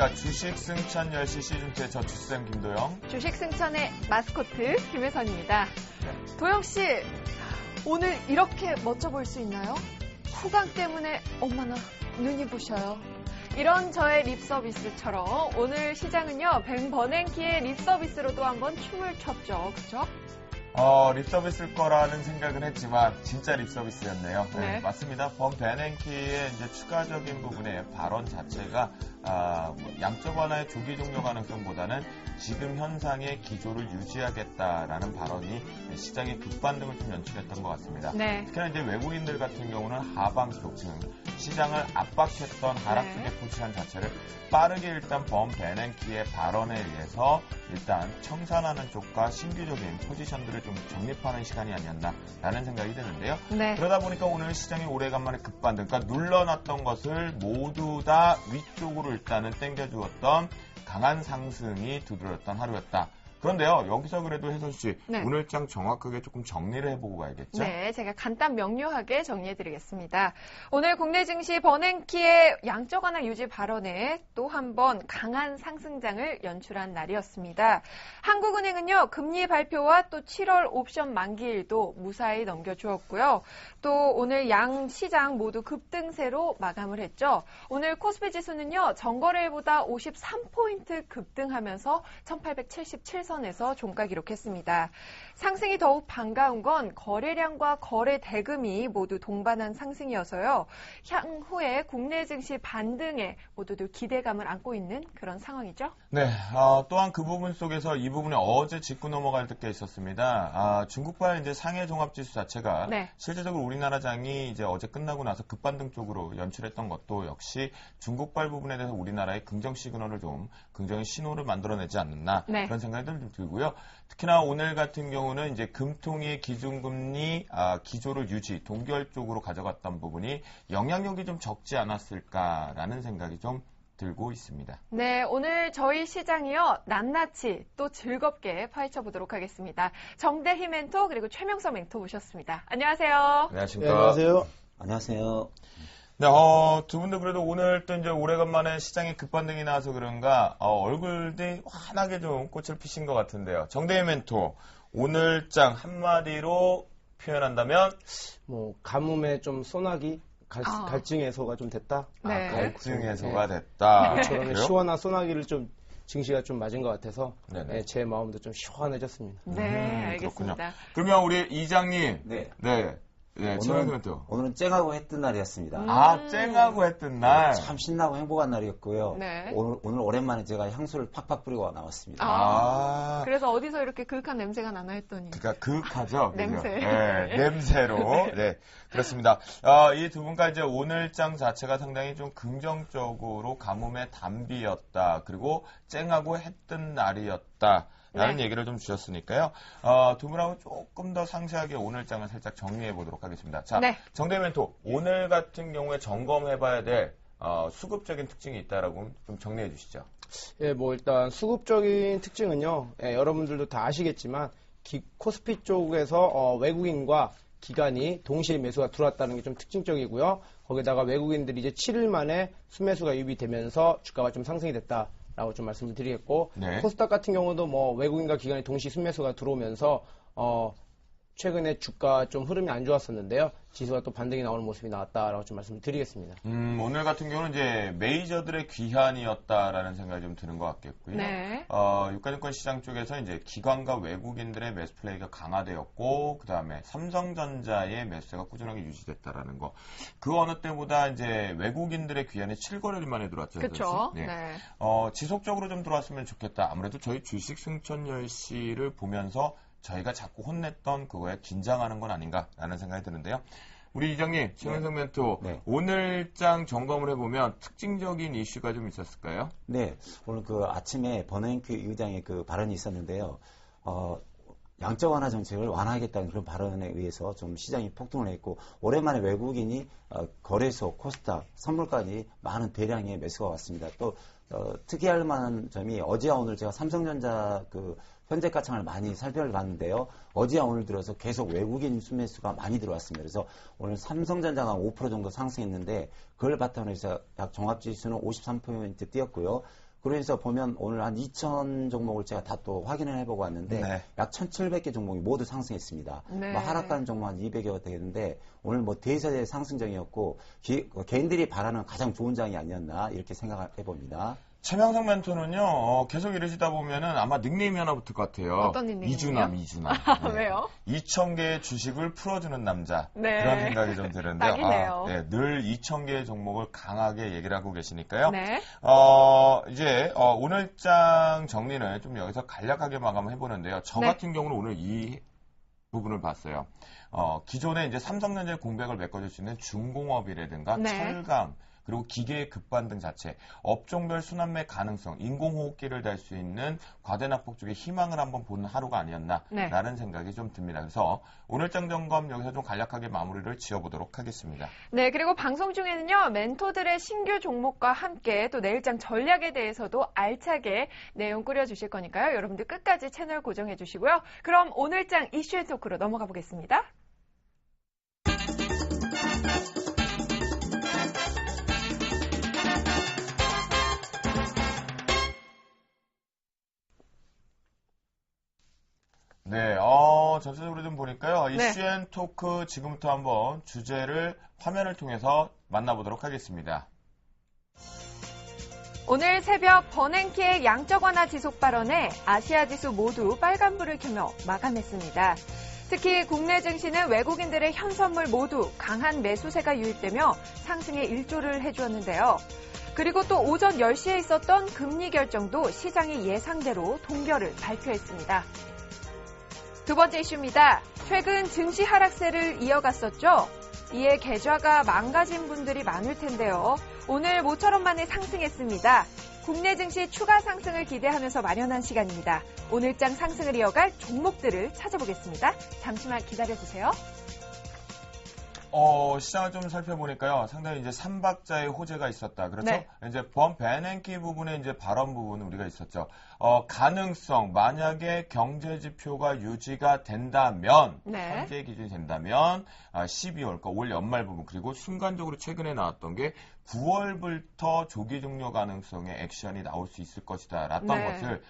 안녕하십니까. 주식 승천 10시 시즌2의 저 주쌤 김도영. 주식 승천의 마스코트 김혜선입니다. 도영씨, 오늘 이렇게 멋져 보일 수 있나요? 후광 때문에 엄마나 눈이 부셔요. 이런 저의 립서비스처럼 오늘 시장은요, 뱅버냉키의 립서비스로도 한번 춤을 췄죠. 그죠? 립서비스일 거라는 생각은 했지만 진짜 립서비스였네요. 네. 네, 맞습니다. 범베냉키의 이제 추가적인 부분의 발언 자체가 양적 완화의 조기 종료 가능성보다는 지금 현상의 기조를 유지하겠다라는 발언이 시장의 급반등을 좀 연출했던 것 같습니다. 네. 특히나 이제 외국인들 같은 경우는 하방 쪽, 즉 시장을 압박했던 하락 쪽의 포지션 자체를 빠르게 일단 범베냉키의 발언에 의해서 일단 청산하는 쪽과 신규적인 포지션들을 좀 정립하는 시간이 아니었나라는 생각이 드는데요. 네. 그러다 보니까 오늘 시장이 오래간만에 급반등, 그러니까 눌러놨던 것을 모두 다 위쪽으로 일단은 땡겨주었던 강한 상승이 두드렸던 하루였다. 그런데요, 여기서 그래도 혜선 씨, 네. 오늘장 정확하게 조금 정리를 해보고 가야겠죠? 네, 제가 간단 명료하게 정리해드리겠습니다. 오늘 국내 증시 버냉키의 양적 완화 유지 발언에 또 한 번 강한 상승장을 연출한 날이었습니다. 한국은행은요, 금리 발표와 또 7월 옵션 만기일도 무사히 넘겨주었고요. 또 오늘 양 시장 모두 급등세로 마감을 했죠. 오늘 코스피 지수는요, 전거래일보다 53포인트 급등하면서 1877선에서 종가 기록했습니다. 상승이 더욱 반가운 건 거래량과 거래 대금이 모두 동반한 상승이어서요. 향후에 국내 증시 반등에 모두들 기대감을 안고 있는 그런 상황이죠. 네, 또한 그 부분 속에서 이 부분에 어제 짚고 넘어갈 게 있었습니다. 중국발 이제 상해 종합지수 자체가 네. 실제적으로 우리나라 장이 이제 어제 끝나고 나서 급반등 쪽으로 연출했던 것도 역시 중국발 부분에 대해서 우리나라의 긍정 시그널을 좀 긍정의 신호를 만들어내지 않는다. 네. 그런 생각이 좀 들고요. 특히나 오늘 같은 경우는 이제 금통위 기준금리 기조를 유지, 동결 쪽으로 가져갔던 부분이 영향력이 좀 적지 않았을까라는 생각이 좀 들고 있습니다. 네, 오늘 저희 시장이요, 낱낱이 또 즐겁게 파헤쳐 보도록 하겠습니다. 정대희 멘토 그리고 최명서 멘토 모셨습니다. 안녕하세요. 안녕하십니까. 네, 안녕하세요. 안녕하세요. 네, 두 분도 그래도 오늘 또 이제 오래간만에 시장에 급반등이 나와서 그런가, 얼굴들이 환하게 좀 꽃을 피신 것 같은데요. 정대희 멘토, 오늘장 한마디로 표현한다면? 가뭄에 좀 소나기? 갈증 해소가 좀 됐다? 네. 갈증 해소가 됐다. 저런 시원한 소나기를 좀 증시가 좀 맞은 것 같아서 네네. 제 마음도 좀 시원해졌습니다. 네, 알겠습니다. 그렇군요. 그러면 우리 이장님. 네. 최명서 멘토. 오늘은 쨍하고 했던 날이었습니다. 쨍하고 했던 날. 참 신나고 행복한 날이었고요. 네. 오늘 오랜만에 제가 향수를 팍팍 뿌리고 나왔습니다. 그래서 어디서 이렇게 그윽한 냄새가 나나 했더니. 그러니까 그윽하죠. 냄새. 네, 냄새로. 네, 그렇습니다. 이 두 분과 이제 오늘장 자체가 상당히 좀 긍정적으로 가뭄의 단비였다. 그리고 쨍하고 했던 날이었다. 라는 얘기를 좀 주셨으니까요. 두 분하고 조금 더 상세하게 오늘장을 살짝 정리해 보도록 하겠습니다. 자, 네. 정대희 멘토, 오늘 같은 경우에 점검해봐야 될 수급적인 특징이 있다라고 좀 정리해 주시죠. 예, 일단 수급적인 특징은요, 여러분들도 다 아시겠지만, 코스피 쪽에서 외국인과 기관이 동시에 매수가 들어왔다는 게 좀 특징적이고요. 거기다가 외국인들이 이제 7일 만에 순매수가 유입이 되면서 주가가 좀 상승이 됐다. 라고 좀 말씀을 드리겠고, 네. 코스닥 같은 경우도 외국인과 기관이 동시 순매수가 들어오면서, 최근에 주가 좀 흐름이 안 좋았었는데요. 지수가 또 반등이 나오는 모습이 나왔다라고 좀 말씀을 드리겠습니다. 오늘 같은 경우는 이제 메이저들의 귀환이었다라는 생각이 좀 드는 것 같겠고요. 네. 유가증권 시장 쪽에서 이제 기관과 외국인들의 매수 플레이가 강화되었고, 그 다음에 삼성전자의 매수세가 꾸준하게 유지됐다라는 거. 그 어느 때보다 이제 외국인들의 귀환이 7거래일 만에 들어왔죠. 그렇죠. 네. 네. 지속적으로 좀 들어왔으면 좋겠다. 아무래도 저희 주식 승천 10시를 보면서 저희가 자꾸 혼냈던 그거에 긴장하는 건 아닌가라는 생각이 드는데요. 우리 이장님, 최명석 멘토, 네. 오늘장 점검을 해보면 특징적인 이슈가 좀 있었을까요? 네. 오늘 아침에 버냉키 의장의 발언이 있었는데요. 양적 완화 정책을 완화하겠다는 그런 발언에 의해서 좀 시장이 폭등을 했고, 오랜만에 외국인이 거래소, 코스닥, 선물까지 많은 대량의 매수가 왔습니다. 또 특이할 만한 점이 어제와 오늘 제가 삼성전자 현재 가창을 많이 살펴봤는데요. 어제와 오늘 들어서 계속 외국인 순매수가 많이 들어왔습니다. 그래서 오늘 삼성전자가 5% 정도 상승했는데 그걸 바탕으로 해서 약 종합지수는 53포인트 뛰었고요. 그래서 보면 오늘 한 2,000 종목을 제가 다 또 확인을 해보고 왔는데 네. 약 1,700개 종목이 모두 상승했습니다. 네. 뭐 하락하는 종목 한 200여 되겠는데 오늘 뭐 대세의 상승장이었고 개인들이 바라는 가장 좋은 장이 아니었나 이렇게 생각해 봅니다. 최명성 멘토는요, 계속 이러시다 보면은 아마 닉네임이 하나 붙을 것 같아요. 어떤 닉네임이요? 이주남. 왜요? 2,000개의 주식을 풀어주는 남자. 네. 그런 생각이 좀 드는데요. 딱이네요. 네, 늘 2,000개의 종목을 강하게 얘기를 하고 계시니까요. 네. 이제 오늘장 정리는 좀 여기서 간략하게 마감을 해보는데요. 저 네. 같은 경우는 오늘 이 부분을 봤어요. 기존에 이제 삼성전자의 공백을 메꿔줄 수 있는 중공업이라든가 네. 철강, 그리고 기계의 급반등 자체, 업종별 순환매 가능성, 인공호흡기를 달 수 있는 과대납폭 쪽에 희망을 한번 보는 하루가 아니었나라는 네. 생각이 좀 듭니다. 그래서 오늘장 점검 여기서 좀 간략하게 마무리를 지어보도록 하겠습니다. 네, 그리고 방송 중에는요, 멘토들의 신규 종목과 함께 또 내일장 전략에 대해서도 알차게 내용 꾸려주실 거니까요. 여러분들 끝까지 채널 고정해 주시고요. 그럼 오늘장 이슈의 토크로 넘어가 보겠습니다. 네, 전체적으로 좀 보니까요. 네. 이슈앤 토크 지금부터 한번 주제를 화면을 통해서 만나보도록 하겠습니다. 오늘 새벽 버냉키의 양적 완화 지속 발언에 아시아 지수 모두 빨간불을 켜며 마감했습니다. 특히 국내 증시는 외국인들의 현선물 모두 강한 매수세가 유입되며 상승에 일조를 해주었는데요. 그리고 또 오전 10시에 있었던 금리 결정도 시장이 예상대로 동결을 발표했습니다. 두 번째 이슈입니다. 최근 증시 하락세를 이어갔었죠. 이에 계좌가 망가진 분들이 많을 텐데요. 오늘 모처럼 만에 상승했습니다. 국내 증시 추가 상승을 기대하면서 마련한 시간입니다. 오늘장 상승을 이어갈 종목들을 찾아보겠습니다. 잠시만 기다려주세요. 시장을 좀 살펴보니까요. 상당히 이제 3박자의 호재가 있었다. 그렇죠? 네. 이제 베냉키 부분에 이제 발언 부분 우리가 있었죠. 가능성, 만약에 경제 지표가 유지가 된다면, 네. 현재 기준이 된다면, 12월, 그러니까 올 연말 부분, 그리고 순간적으로 최근에 나왔던 게 9월부터 조기 종료 가능성의 액션이 나올 수 있을 것이다. 랐던 네. 것을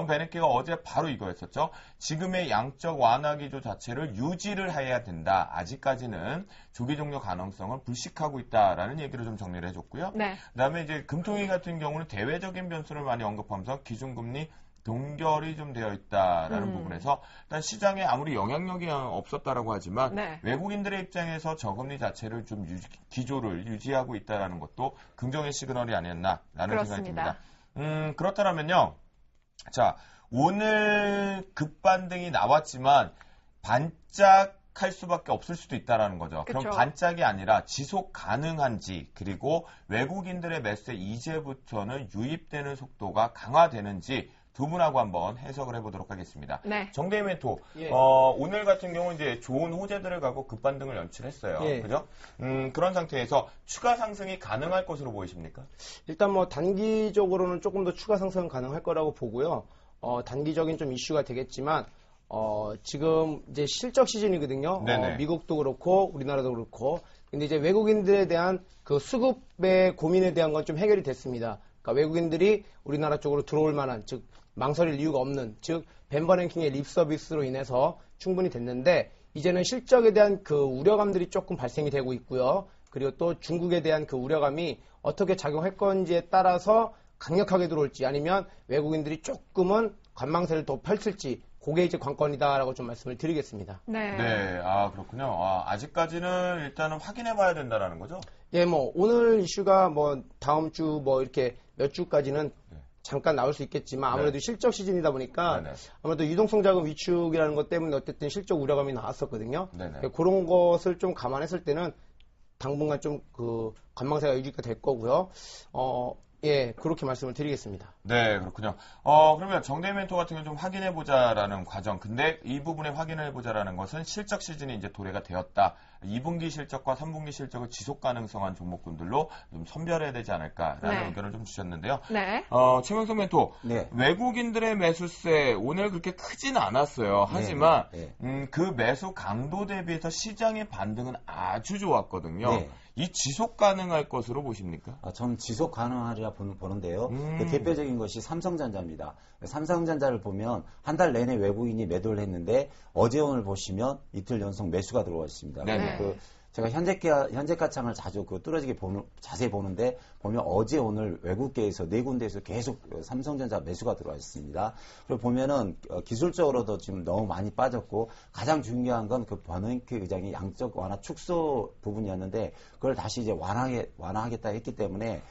베냉키가 어제 바로 이거였었죠. 지금의 양적 완화 기조 자체를 유지를 해야 된다. 아직까지는 조기 종료 가능성을 불식하고 있다라는 얘기를 좀 정리를 해줬고요. 네. 그다음에 이제 금통위 같은 경우는 대외적인 변수를 많이 언급하면서 기준금리 동결이 좀 되어 있다라는 부분에서 일단 시장에 아무리 영향력이 없었다라고 하지만 네. 외국인들의 입장에서 저금리 자체를 좀 기조를 유지하고 있다라는 것도 긍정의 시그널이 아니었나라는 생각이 그렇습니다. 듭니다. 그렇다면요. 자, 오늘 급반등이 나왔지만 반짝할 수밖에 없을 수도 있다라는 거죠. 그쵸. 그럼 반짝이 아니라 지속 가능한지, 그리고 외국인들의 매수에 이제부터는 유입되는 속도가 강화되는지 두 분하고 한번 해석을 해보도록 하겠습니다. 네. 정대희 멘토, 예. 오늘 같은 경우 이제 좋은 호재들을 갖고 급반등을 연출했어요. 예. 그죠? 그런 상태에서 추가 상승이 가능할 것으로 보이십니까? 일단 뭐 단기적으로는 조금 더 추가 상승 가능할 거라고 보고요. 단기적인 좀 이슈가 되겠지만 지금 이제 실적 시즌이거든요. 네네. 미국도 그렇고 우리나라도 그렇고. 근데 이제 외국인들에 대한 그 수급의 고민에 대한 건 좀 해결이 됐습니다. 그러니까 외국인들이 우리나라 쪽으로 들어올 만한, 즉 망설일 이유가 없는, 즉 벤버랭킹의 립 서비스로 인해서 충분히 됐는데 이제는 실적에 대한 그 우려감들이 조금 발생이 되고 있고요. 그리고 또 중국에 대한 그 우려감이 어떻게 작용할 건지에 따라서 강력하게 들어올지 아니면 외국인들이 조금은 관망세를 더 펼칠지 그게 이제 관건이다라고 좀 말씀을 드리겠습니다. 네. 네, 그렇군요. 아직까지는 일단은 확인해 봐야 된다라는 거죠? 예, 뭐 오늘 이슈가 뭐 다음 주 뭐 이렇게 몇 주까지는 잠깐 나올 수 있겠지만 아무래도 네. 실적 시즌이다 보니까 네네. 아무래도 유동성 자금 위축이라는 것 때문에 어쨌든 실적 우려감이 나왔었거든요. 네네. 그런 것을 좀 감안했을 때는 당분간 좀 그 관망세가 유지가 될 거고요. 예, 그렇게 말씀을 드리겠습니다. 네, 그렇군요. 그러면 정대희 멘토 같은 경우 좀 확인해보자라는 과정. 근데 이 부분에 확인해보자라는 것은 실적 시즌이 이제 도래가 되었다. 2분기 실적과 3분기 실적을 지속 가능성한 종목군들로 좀 선별해야 되지 않을까라는 네. 의견을 좀 주셨는데요. 네. 최명석 멘토. 네. 외국인들의 매수세 오늘 그렇게 크진 않았어요. 하지만 네. 그 매수 강도 대비해서 시장의 반등은 아주 좋았거든요. 네. 이 지속 가능할 것으로 보십니까? 전 지속 가능하리라 보는데요. 그 대표적인 것이 삼성전자입니다. 삼성전자를 보면 한 달 내내 외국인이 매도를 했는데 어제 오늘 보시면 이틀 연속 매수가 들어와 있습니다. 네네. 제가 현재가창을 자주 뚫어지게 자세히 보는데 보면 어제 오늘 외국계에서 네 군데에서 계속 삼성전자 매수가 들어와 있습니다. 그리고 보면은 기술적으로도 지금 너무 많이 빠졌고 가장 중요한 건 그 버냉키 의장이 양적 완화 축소 부분이었는데 그걸 다시 이제 완화하겠다 했기 때문에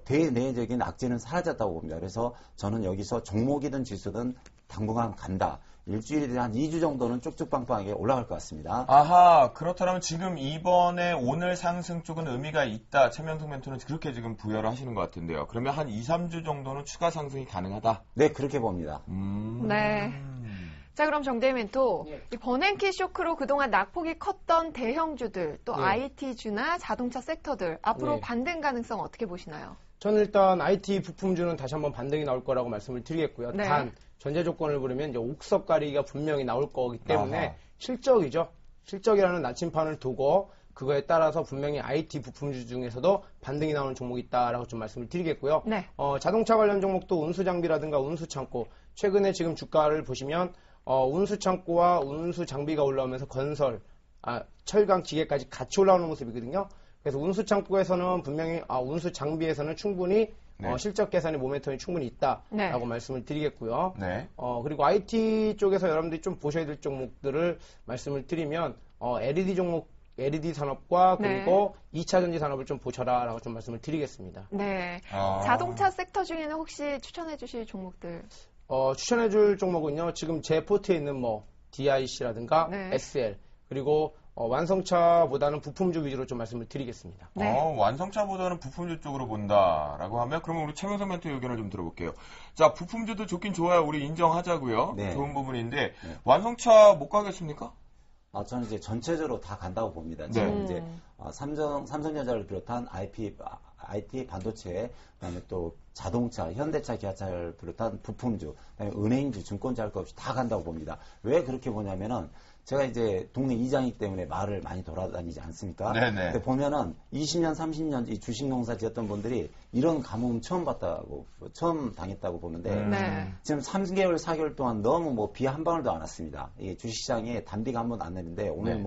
대내적인 악재는 사라졌다고 봅니다. 그래서 저는 여기서 종목이든 지수든 당분간 간다. 일주일에 한 2주 정도는 쭉쭉빵빵하게 올라갈 것 같습니다. 아하, 그렇다면 지금 이번에 오늘 상승 쪽은 의미가 있다. 최명석 멘토는 그렇게 지금 부여를 하시는 것 같은데요. 그러면 한 2, 3주 정도는 추가 상승이 가능하다? 네, 그렇게 봅니다. 네. 자, 그럼 정대희 멘토, 이 버냉키 쇼크로 그동안 낙폭이 컸던 대형주들, 또 IT주나 자동차 섹터들, 앞으로 반등 가능성 어떻게 보시나요? 저는 일단 IT 부품주는 다시 한번 반등이 나올 거라고 말씀을 드리겠고요. 네. 단 전제 조건을 부르면 이제 옥석 가리기가 분명히 나올 거기 때문에 아하. 실적이죠. 실적이라는 나침판을 두고 그거에 따라서 분명히 IT 부품주 중에서도 반등이 나오는 종목이 있다라고 좀 말씀을 드리겠고요. 네. 자동차 관련 종목도 운수장비라든가 운수창고 최근에 지금 주가를 보시면 운수창고와 운수장비가 올라오면서 건설, 철강, 기계까지 같이 올라오는 모습이거든요. 그래서 운수창고에서는 분명히 운수장비에서는 충분히 실적 개선의 모멘텀이 충분히 있다라고 말씀을 드리겠고요. 네. 그리고 IT 쪽에서 여러분들이 좀 보셔야 될 종목들을 말씀을 드리면 LED 종목, LED 산업과 그리고 2차 전지 산업을 좀 보셔라라고 좀 말씀을 드리겠습니다. 네. 자동차 섹터 중에는 혹시 추천해 주실 종목들? 추천해 줄 종목은요. 지금 제 포트에 있는 DIC라든가 SL 그리고 완성차보다는 부품주 위주로 좀 말씀을 드리겠습니다. 네. 완성차보다는 부품주 쪽으로 본다라고 하면 그러면 우리 최명석 멘토 의견을 좀 들어볼게요. 자, 부품주도 좋긴 좋아요. 우리 인정하자고요. 네. 좋은 부분인데 완성차 못 가겠습니까? 저는 이제 전체적으로 다 간다고 봅니다. 네. 지금 이제 삼성전자를 비롯한 IT 반도체, 그다음에 또 자동차, 현대차, 기아차를 비롯한 부품주, 그다음에 은행주, 증권주 할 것 없이 다 간다고 봅니다. 왜 그렇게 보냐면은 제가 이제 동네 이장이기 때문에 말을 많이 돌아다니지 않습니까? 네네. 근데 보면은 20년, 30년 이 주식 농사 지었던 분들이 이런 가뭄 처음 당했다고 보는데 지금 3개월, 4개월 동안 너무 비 한 방울도 안 왔습니다. 이게 주식시장에 단비가 한 번도 안 내는데 오늘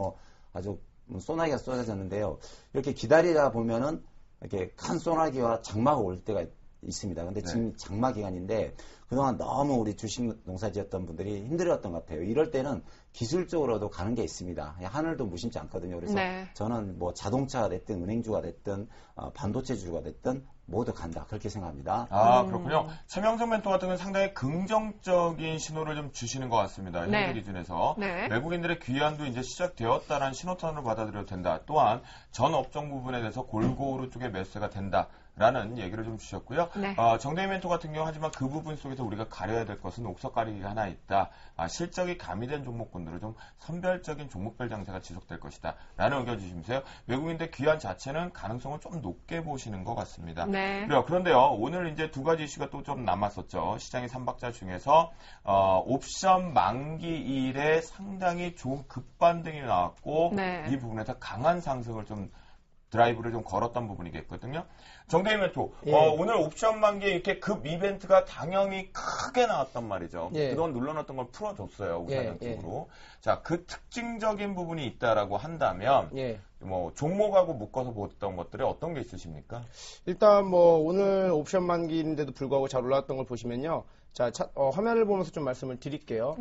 아주 소나기가 쏟아졌는데요. 이렇게 기다리다 보면은 이렇게 큰 소나기와 장마가 올 때가 있습니다. 근데 지금 장마 기간인데 그동안 너무 우리 주식 농사 지었던 분들이 힘들었던 것 같아요. 이럴 때는 기술적으로도 가는 게 있습니다. 하늘도 무심치 않거든요. 그래서 저는 자동차가 됐든 은행주가 됐든 반도체주가 됐든 모두 간다. 그렇게 생각합니다. 그렇군요. 최명석 멘토 같은 경우는 상당히 긍정적인 신호를 좀 주시는 것 같습니다. 현재 기준에서. 외국인들의 귀환도 이제 시작되었다라는 신호탄으로 받아들여도 된다. 또한 전 업종 부분에 대해서 골고루 쪽에 매수가 된다. 라는 얘기를 좀 주셨고요. 정대희 멘토 같은 경우 하지만 그 부분 속에서 우리가 가려야 될 것은 옥석 가리기가 하나 있다. 실적이 가미된 종목군들은 좀 선별적인 종목별 장세가 지속될 것이다. 라는 의견 주시면서요. 외국인들 귀환 자체는 가능성을 좀 높게 보시는 것 같습니다. 그래요. 그런데요. 오늘 이제 두 가지 이슈가 또 좀 남았었죠. 시장의 3박자 중에서 옵션 만기일에 상당히 좋은 급반등이 나왔고 이 부분에서 강한 상승을 좀 드라이브를 좀 걸었던 부분이겠거든요. 정대희 멘토, 오늘 옵션 만기에 이렇게 급 이벤트가 당연히 크게 나왔단 말이죠. 그동안 눌러놨던 걸 풀어줬어요. 우상향 쪽으로. 자, 그 특징적인 부분이 있다라고 한다면 종목하고 묶어서 보던 것들이 어떤 게 있으십니까? 일단 오늘 옵션 만기인데도 불구하고 잘 올라왔던 걸 보시면요. 자, 화면을 보면서 좀 말씀을 드릴게요.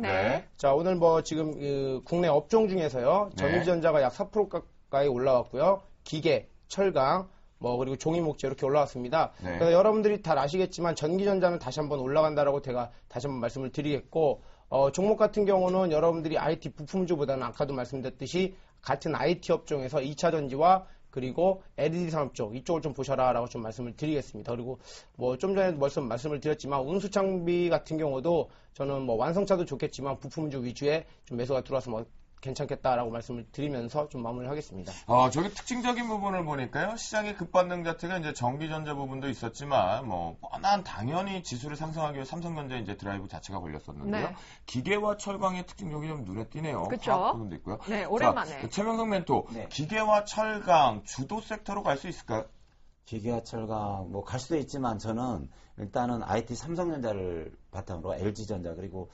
자, 오늘 지금 국내 업종 중에서요. 전기전자가 약 4% 가까이 올라왔고요. 기계, 철강, 그리고 종이목재 이렇게 올라왔습니다. 그래서 여러분들이 다 아시겠지만 전기전자는 다시 한번 올라간다라고 제가 다시 한번 말씀을 드리겠고, 종목 같은 경우는 여러분들이 IT 부품주보다는 아까도 말씀드렸듯이 같은 IT 업종에서 2차 전지와 그리고 LED 산업 쪽 이쪽을 좀 보셔라라고 좀 말씀을 드리겠습니다. 그리고 좀 전에 말씀을 드렸지만 운수장비 같은 경우도 저는 완성차도 좋겠지만 부품주 위주의 좀 매수가 들어와서 괜찮겠다라고 말씀을 드리면서 좀 마무리를 하겠습니다. 저기 특징적인 부분을 보니까요. 시장의 급반등 자체가 이제 전기전자 부분도 있었지만, 뻔한 당연히 지수를 상승하기 위해 삼성전자 이제 드라이브 자체가 걸렸었는데요. 네. 기계와 철강의 특징 여기 좀 눈에 띄네요. 그쵸? 화학 부분도 있고요. 네, 오랜만에. 자, 최명석 멘토, 네. 기계와 철강 주도 섹터로 갈 수 있을까요? 기계와 철강 뭐 갈 수도 있지만 저는 일단은 IT 삼성전자를 바탕으로 LG전자 그리고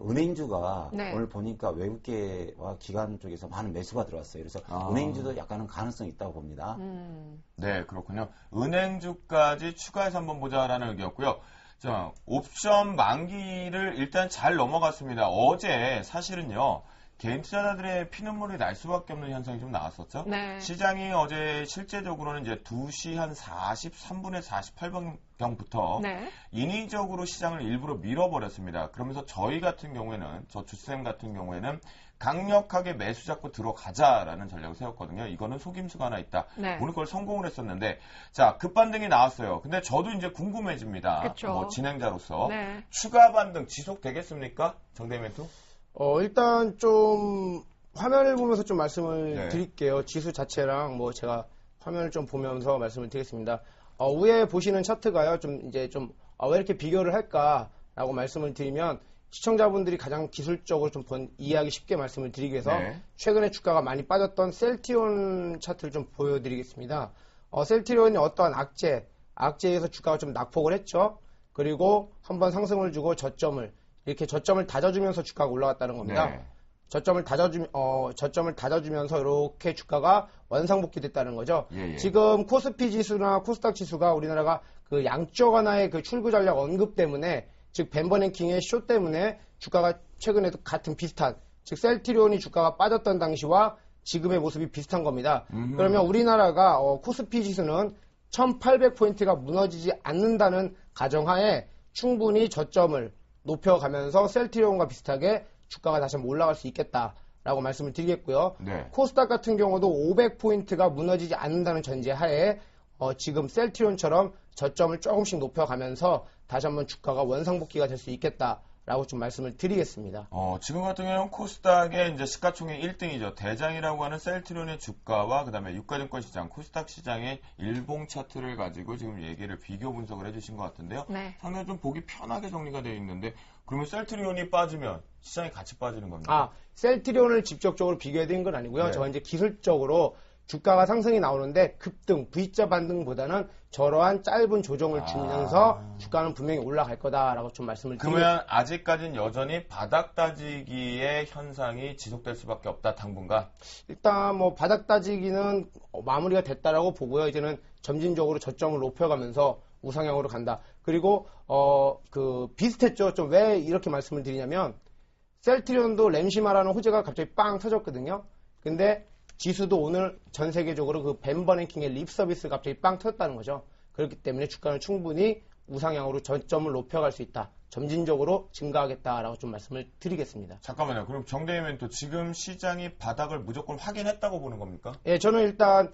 은행주가 네. 오늘 보니까 외국계와 기관 쪽에서 많은 매수가 들어왔어요. 그래서 은행주도 약간은 가능성이 있다고 봅니다. 네, 그렇군요. 은행주까지 추가해서 한번 보자라는 의견이었고요. 자, 옵션 만기를 일단 잘 넘어갔습니다. 어제 사실은요. 개인 투자자들의 피눈물이 날 수밖에 없는 현상이 좀 나왔었죠. 네. 시장이 어제 실제적으로는 이제 2시 한 43분에 48분경부터 네. 인위적으로 시장을 일부러 밀어버렸습니다. 그러면서 저희 같은 경우에는, 저 주쌤 같은 경우에는 강력하게 매수 잡고 들어가자라는 전략을 세웠거든요. 이거는 속임수가 하나 있다. 네. 오늘 그걸 성공을 했었는데, 자, 급반등이 나왔어요. 근데 저도 이제 궁금해집니다. 그쵸. 진행자로서. 네. 추가 반등 지속되겠습니까? 정대 멘토? 일단 좀 화면을 보면서 좀 말씀을 네. 드릴게요. 지수 자체랑 뭐 제가 화면을 좀 보면서 말씀을 드리겠습니다. 위에 보시는 차트가요. 왜 이렇게 비교를 할까라고 말씀을 드리면 시청자분들이 가장 기술적으로 좀 이해하기 쉽게 말씀을 드리기 위해서 네. 최근에 주가가 많이 빠졌던 셀트리온 차트를 좀 보여드리겠습니다. 셀트리온이 어떠한 악재에서 주가가 좀 낙폭을 했죠. 그리고 한번 상승을 주고 이렇게 저점을 다져주면서 주가가 올라갔다는 겁니다. 네. 저점을 다져주면서 이렇게 주가가 원상복귀 됐다는 거죠. 예. 지금 코스피 지수나 코스닥 지수가 우리나라가 그 양적 완화의 그 출구 전략 언급 때문에, 즉 벤버랭킹의 쇼 때문에 주가가 최근에도 같은 비슷한, 즉 셀트리온이 주가가 빠졌던 당시와 지금의 모습이 비슷한 겁니다. 그러면 우리나라가 코스피 지수는 1800포인트가 무너지지 않는다는 가정하에 충분히 저점을 높여가면서 셀트리온과 비슷하게 주가가 다시 한번 올라갈 수 있겠다라고 말씀을 드리겠고요. 네. 코스닥 같은 경우도 500포인트가 무너지지 않는다는 전제하에 지금 셀트리온처럼 저점을 조금씩 높여가면서 다시 한번 주가가 원상복귀가 될 수 있겠다라고 좀 말씀을 드리겠습니다. 지금 같은 경우는 코스닥의 이제 시가총액 1등이죠. 대장이라고 하는 셀트리온의 주가와 그다음에 유가증권 시장, 코스닥 시장의 일봉 차트를 가지고 지금 얘기를 비교 분석을 해주신 것 같은데요. 네. 상당히 좀 보기 편하게 정리가 되어 있는데, 그러면 셀트리온이 빠지면 시장이 같이 빠지는 겁니다. 셀트리온을 직접적으로 비교해드린 건 아니고요. 네. 저는 이제 기술적으로 주가가 상승이 나오는데 급등, V자 반등보다는 저러한 짧은 조정을 주면서 주가는 분명히 올라갈 거다라고 좀 말씀을 드리겠습니다. 그러면 아직까지는 여전히 바닥 따지기의 현상이 지속될 수밖에 없다, 당분간. 일단 뭐 바닥 따지기는 마무리가 됐다라고 보고요. 이제는 점진적으로 저점을 높여가면서 우상향으로 간다. 그리고 비슷했죠. 좀 왜 이렇게 말씀을 드리냐면 셀트리온도 램시마라는 호재가 갑자기 빵 터졌거든요. 근데 지수도 오늘 전 세계적으로 그 벤버랭킹의 립 서비스 갑자기 빵 터졌다는 거죠. 그렇기 때문에 주가는 충분히 우상향으로 저점을 높여갈 수 있다. 점진적으로 증가하겠다라고 좀 말씀을 드리겠습니다. 잠깐만요. 그럼 정대희 멘토, 지금 시장이 바닥을 무조건 확인했다고 보는 겁니까? 예, 저는 일단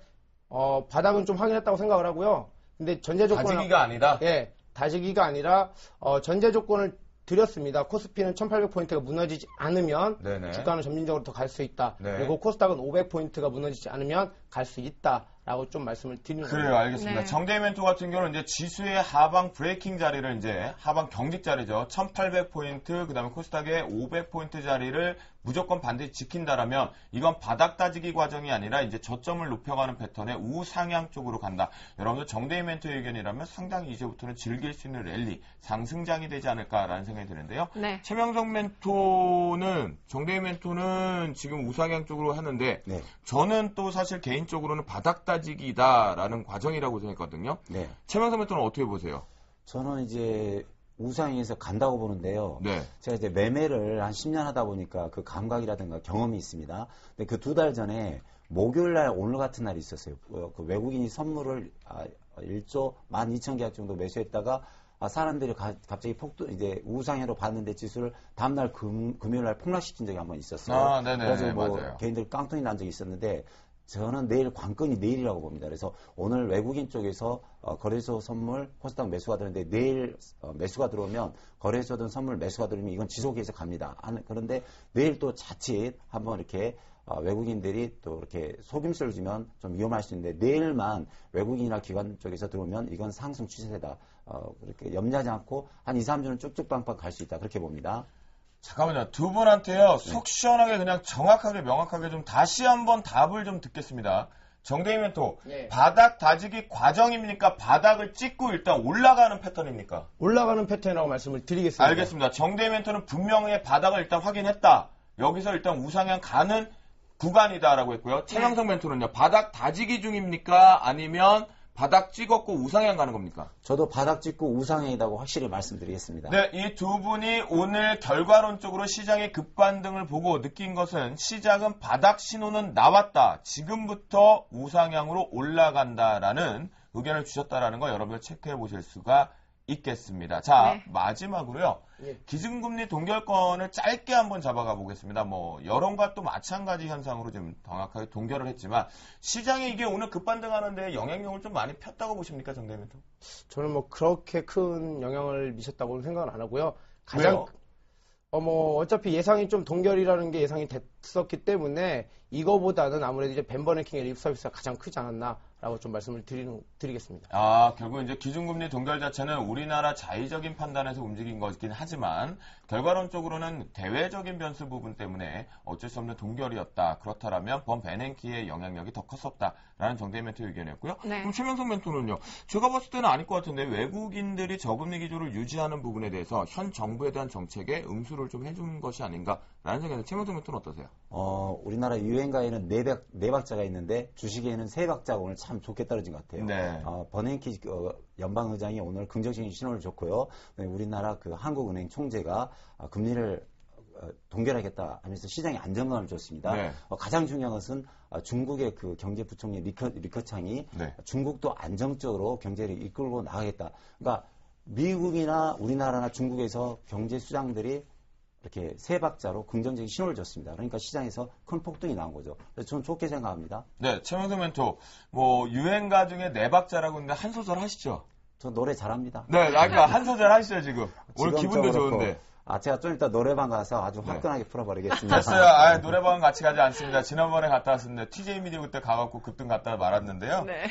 바닥은 좀 확인했다고 생각을 하고요. 근데 전제 조건을 다지기가 아니다? 예, 다지기가 아니라 전제 조건을 드렸습니다. 코스피는 1800포인트가 무너지지 않으면 네네. 주가는 점진적으로 더 갈 수 있다. 네. 그리고 코스닥은 500포인트가 무너지지 않으면 갈 수 있다라고 좀 말씀을 드리는 거예요. 그래요, 알겠습니다. 네. 정대희 멘토 같은 경우는 이제 지수의 하방 브레이킹 자리를 이제 하방 경직 자리죠. 1800포인트, 그 다음에 코스닥의 500포인트 자리를 무조건 반드시 지킨다라면 이건 바닥 따지기 과정이 아니라 이제 저점을 높여가는 패턴의 우상향 쪽으로 간다. 여러분들 정대희 멘토의 의견이라면 상당히 이제부터는 즐길 수 있는 랠리, 상승장이 되지 않을까라는 생각이 드는데요. 네. 최명석 정대희 멘토는 지금 우상향 쪽으로 하는데 네. 저는 또 사실 개인적으로는 바닥 따지기다라는 과정이라고 생각했거든요. 네. 최명석 멘토는 어떻게 보세요? 저는 이제 우상향에서 간다고 보는데요. 네. 제가 이제 매매를 한 10년 하다 보니까 그 감각이라든가 경험이 있습니다. 근데 그 2달 전에 목요일 날 오늘 같은 날이 있었어요. 그 외국인이 선물을 1조 12,000계약 정도 매수했다가 사람들이 갑자기 이제 우상향으로 봤는데 지수를 다음날 금요일 날 폭락시킨 적이 한번 있었어요. 네네. 그래서 맞아요. 개인들 깡통이 난 적이 있었는데 저는 내일 관건이 내일이라고 봅니다. 그래서 오늘 외국인 쪽에서 거래소 선물 코스닥 매수가 들어오는데 내일 매수가 들어오면 거래소든 선물 매수가 들어오면 이건 지속해서 갑니다. 그런데 내일 또 자칫 한번 이렇게 외국인들이 또 이렇게 속임수를 주면 좀 위험할 수 있는데 내일만 외국인이나 기관 쪽에서 들어오면 이건 상승 추세다. 그렇게 염려하지 않고 한 2, 3주는 쭉쭉 빵빵 갈 수 있다. 그렇게 봅니다. 잠깐만요. 두 분한테요. 속 시원하게 그냥 정확하게 명확하게 좀 다시 한번 답을 좀 듣겠습니다. 정대희 멘토, 예. 바닥 다지기 과정입니까? 바닥을 찍고 일단 올라가는 패턴입니까? 올라가는 패턴이라고 말씀을 드리겠습니다. 알겠습니다. 정대희 멘토는 분명히 바닥을 일단 확인했다. 여기서 일단 우상향 가는 구간이다라고 했고요. 최명성 멘토는요. 바닥 다지기 중입니까? 아니면 바닥 찍었고 우상향 가는 겁니까? 저도 바닥 찍고 우상향이라고 확실히 말씀드리겠습니다. 네, 이 두 분이 오늘 결과론적으로 시장의 급반등을 보고 느낀 것은 시장은 바닥 신호는 나왔다. 지금부터 우상향으로 올라간다라는 의견을 주셨다라는 거 여러분들 체크해 보실 수가 있겠습니다. 자, 네. 마지막으로요. 예. 기준금리 동결권을 짧게 한번 잡아가 보겠습니다. 뭐 여론과 또 마찬가지 현상으로 좀 정확하게 동결을 했지만 시장이 이게 오늘 급반등하는데 영향력을 좀 많이 폈다고 보십니까, 정대희 멘토? 저는 뭐 그렇게 큰 영향을 미쳤다고는 생각은 안 하고요. 왜요? 어차피 예상이 좀 동결이라는 게 예상이 됐었기 때문에 이거보다는 아무래도 이제 벤버랭킹의 립 서비스가 가장 크지 않았나라고 좀 말씀을 드리겠습니다. 결국 이제 기준금리 동결 자체는 우리나라 자의적인 판단에서 움직인 것이긴 하지만 결과론적으로는 대외적인 변수 부분 때문에 어쩔 수 없는 동결이었다. 그렇다면 범 베냉키의 영향력이 더 컸었다라는 정대희 멘토 의견이었고요. 네. 그럼 최명성 멘토는요. 제가 봤을 때는 아닐 것 같은데 외국인들이 저금리 기조를 유지하는 부분에 대해서 현 정부에 대한 정책에 응수를 좀 해준 것이 아닌가라는 생각에서 최명성 멘토는 어떠세요? 우리나라 유행가에는 네 박자가 있는데 주식에는 세 박자가 오늘 참 좋게 떨어진 것 같아요. 네. 버냉키 연방의장이 오늘 긍정적인 신호를 줬고요. 네, 우리나라 그 한국은행 총재가 금리를 동결하겠다 하면서 시장에 안정감을 줬습니다. 네. 가장 중요한 것은 중국의 그 경제부총리 리커창이 네. 중국도 안정적으로 경제를 이끌고 나가겠다. 그러니까 미국이나 우리나라나 중국에서 경제 수장들이 이렇게 세 박자로 긍정적인 신호를 줬습니다. 그러니까 시장에서 큰 폭등이 나온 거죠. 그래서 저는 좋게 생각합니다. 네, 최명성 멘토. 뭐 유행가 중에 네 박자라고 했는데 한 소절 하시죠? 저 노래 잘합니다. 네, 그러니까 한 소절 하시죠 지금. 오늘 지금 기분도 좀 그렇고, 좋은데. 제가 좀 이따 노래방 가서 아주 화끈하게 풀어버리겠습니다. 됐어요. 노래방 같이 가지 않습니다. 지난번에 갔다 왔었는데 TJ 미디어 그때 가갖고 급등 갔다 말았는데요. 네.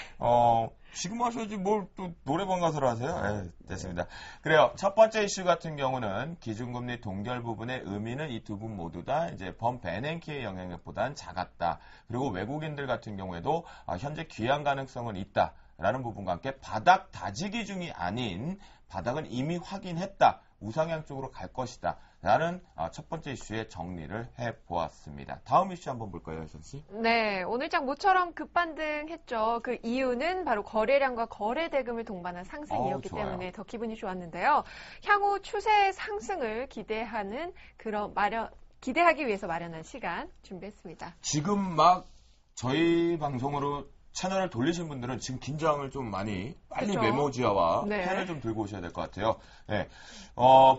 지금 하셔야지 뭘 또 노래방 가서를 하세요? 됐습니다. 그래요. 첫 번째 이슈 같은 경우는 기준금리 동결 부분의 의미는 이 두 분 모두 다 이제 범 베냉키의 영향력보다는 작았다. 그리고 외국인들 같은 경우에도 현재 귀환 가능성은 있다라는 부분과 함께 바닥 다지기 중이 아닌 바닥은 이미 확인했다. 우상향 쪽으로 갈 것이다. 라는 첫 번째 이슈의 정리를 해보았습니다. 다음 이슈 한번 볼까요, 혜선 씨? 네, 오늘장 모처럼 급반등했죠. 그 이유는 바로 거래량과 거래 대금을 동반한 상승이었기 좋아요. 때문에 더 기분이 좋았는데요. 향후 추세 상승을 기대하기 위해서 마련한 시간 준비했습니다. 지금 막 저희 방송으로 채널을 돌리신 분들은 지금 긴장을 좀 많이 빨리 그쵸? 메모지와 네. 펜을 좀 들고 오셔야 될 것 같아요. 네.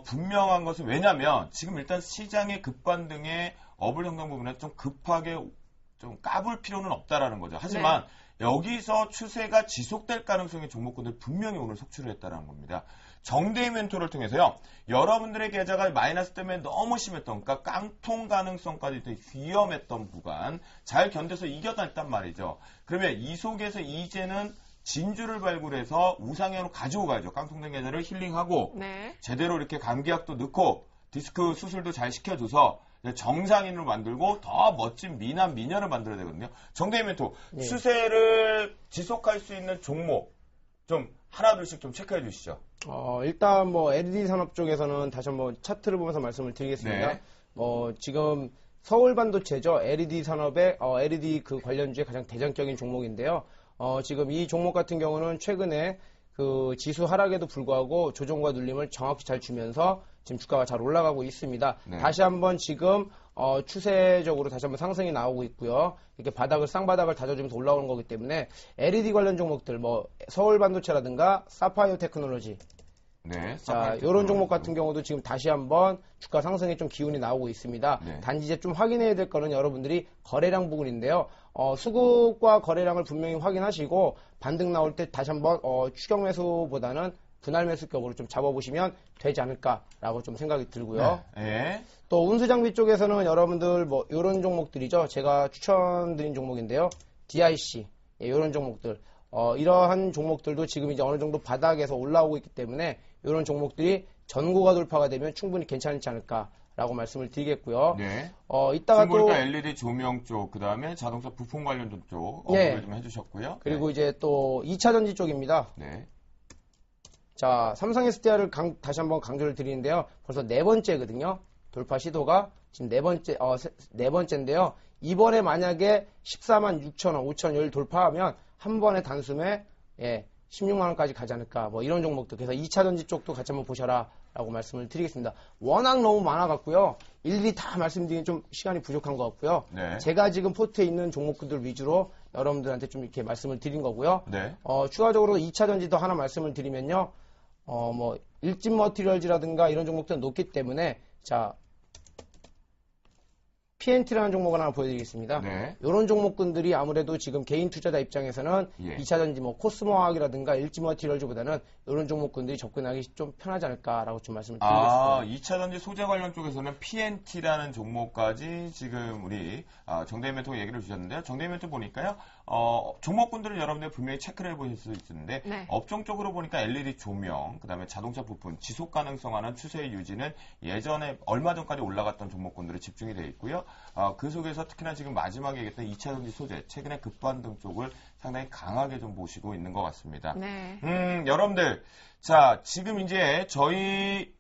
분명한 것은 왜냐면 지금 일단 시장의 급반등에 어블 형성 부분에 좀 급하게 좀 까불 필요는 없다라는 거죠. 하지만 여기서 추세가 지속될 가능성의 종목군들 분명히 오늘 속출을 했다는 겁니다. 정대희 멘토를 통해서요. 여러분들의 계좌가 마이너스 때문에 너무 심했던, 그러니까 깡통 가능성까지 되게 위험했던 구간 잘 견뎌서 이겨냈단 말이죠. 그러면 이 속에서 이제는 진주를 발굴해서 우상향으로 가지고 가야죠. 깡통된 계좌를 힐링하고 네. 제대로 이렇게 감기약도 넣고 디스크 수술도 잘 시켜줘서 정상인으로 만들고 더 멋진 미남 미녀를 만들어야 되거든요. 정대희 멘토, 추세를 지속할 수 있는 종목 좀 하나둘씩 좀 체크해 주시죠. 일단 뭐 LED 산업 쪽에서는 다시 한번 차트를 보면서 말씀을 드리겠습니다. 네. 지금 서울 반도체죠. LED 산업의 LED 그 관련주의 가장 대장적인 종목인데요. 지금 이 종목 같은 경우는 최근에 그 지수 하락에도 불구하고 조정과 눌림을 정확히 잘 주면서 지금 주가가 잘 올라가고 있습니다. 네. 다시 한번 지금 추세적으로 다시 한번 상승이 나오고 있고요. 이렇게 쌍바닥을 다져주면서 올라오는 거기 때문에 LED 관련 종목들, 뭐 서울 반도체라든가 사파이어 테크놀로지, 네. 자, 이런 종목 같은 경우도 지금 다시 한번 주가 상승에 좀 기운이 나오고 있습니다. 네. 단지 이제 좀 확인해야 될 거는 여러분들이 거래량 부분인데요. 수급과 거래량을 분명히 확인하시고 반등 나올 때 다시 한번 추격 매수보다는 분할 매수격으로 좀 잡아보시면 되지 않을까라고 좀 생각이 들고요. 네. 또 운수장비 쪽에서는 여러분들 뭐 이런 종목들이죠. 제가 추천드린 종목인데요. DIC 이런 종목들. 이러한 종목들도 지금 이제 어느 정도 바닥에서 올라오고 있기 때문에 이런 종목들이 전고가 돌파가 되면 충분히 괜찮지 않을까라고 말씀을 드리겠고요. 네. 이따가 지금 또 보니까 LED 조명 쪽, 그 다음에 자동차 부품 관련된 쪽 네. 언급을 좀 해주셨고요. 그리고 이제 또 2차 전지 쪽입니다. 네. 자, 삼성 SDI를 다시 한번 강조를 드리는데요. 벌써 네 번째거든요. 돌파 시도가 지금 네 번째인데요. 이번에 만약에 14만 6천원, 5천을 돌파하면 한 번에 단숨에 16만원까지 가지 않을까. 뭐 이런 종목들. 그래서 2차 전지 쪽도 같이 한번 보셔라. 라고 말씀을 드리겠습니다. 워낙 너무 많아갖고요. 일일이 다 말씀드리긴 좀 시간이 부족한 것 같고요. 네. 제가 지금 포트에 있는 종목들 위주로 여러분들한테 좀 이렇게 말씀을 드린 거고요. 네. 추가적으로 2차 전지도 하나 말씀을 드리면요. 뭐 일진 머티리얼즈라든가 이런 종목들은 높기 때문에 자 PNT라는 종목을 하나 보여드리겠습니다. 네. 이런 종목군들이 아무래도 지금 개인 투자자 입장에서는 예. 2차 전지 뭐 코스모화학이라든가 일진 머티리얼즈보다는 이런 종목군들이 접근하기 좀 편하지 않을까라고 좀 말씀을 드리겠습니다. 2차 전지 소재 관련 쪽에서는 PNT라는 종목까지 지금 우리 정대인 멘토가 얘기를 주셨는데요. 정대인 멘토 보니까요. 종목군들은 여러분들 분명히 체크를 해보실 수 있는데 네. 업종 쪽으로 보니까 LED 조명, 그다음에 자동차 부품, 지속 가능성하는 추세의 유지는 예전에 얼마 전까지 올라갔던 종목군들이 집중이 되어 있고요. 그 속에서 특히나 지금 마지막에 얘기했던 2차 전지 소재, 최근에 급반등 쪽을 상당히 강하게 좀 보시고 있는 것 같습니다. 네. 여러분들, 자, 지금 이제 저희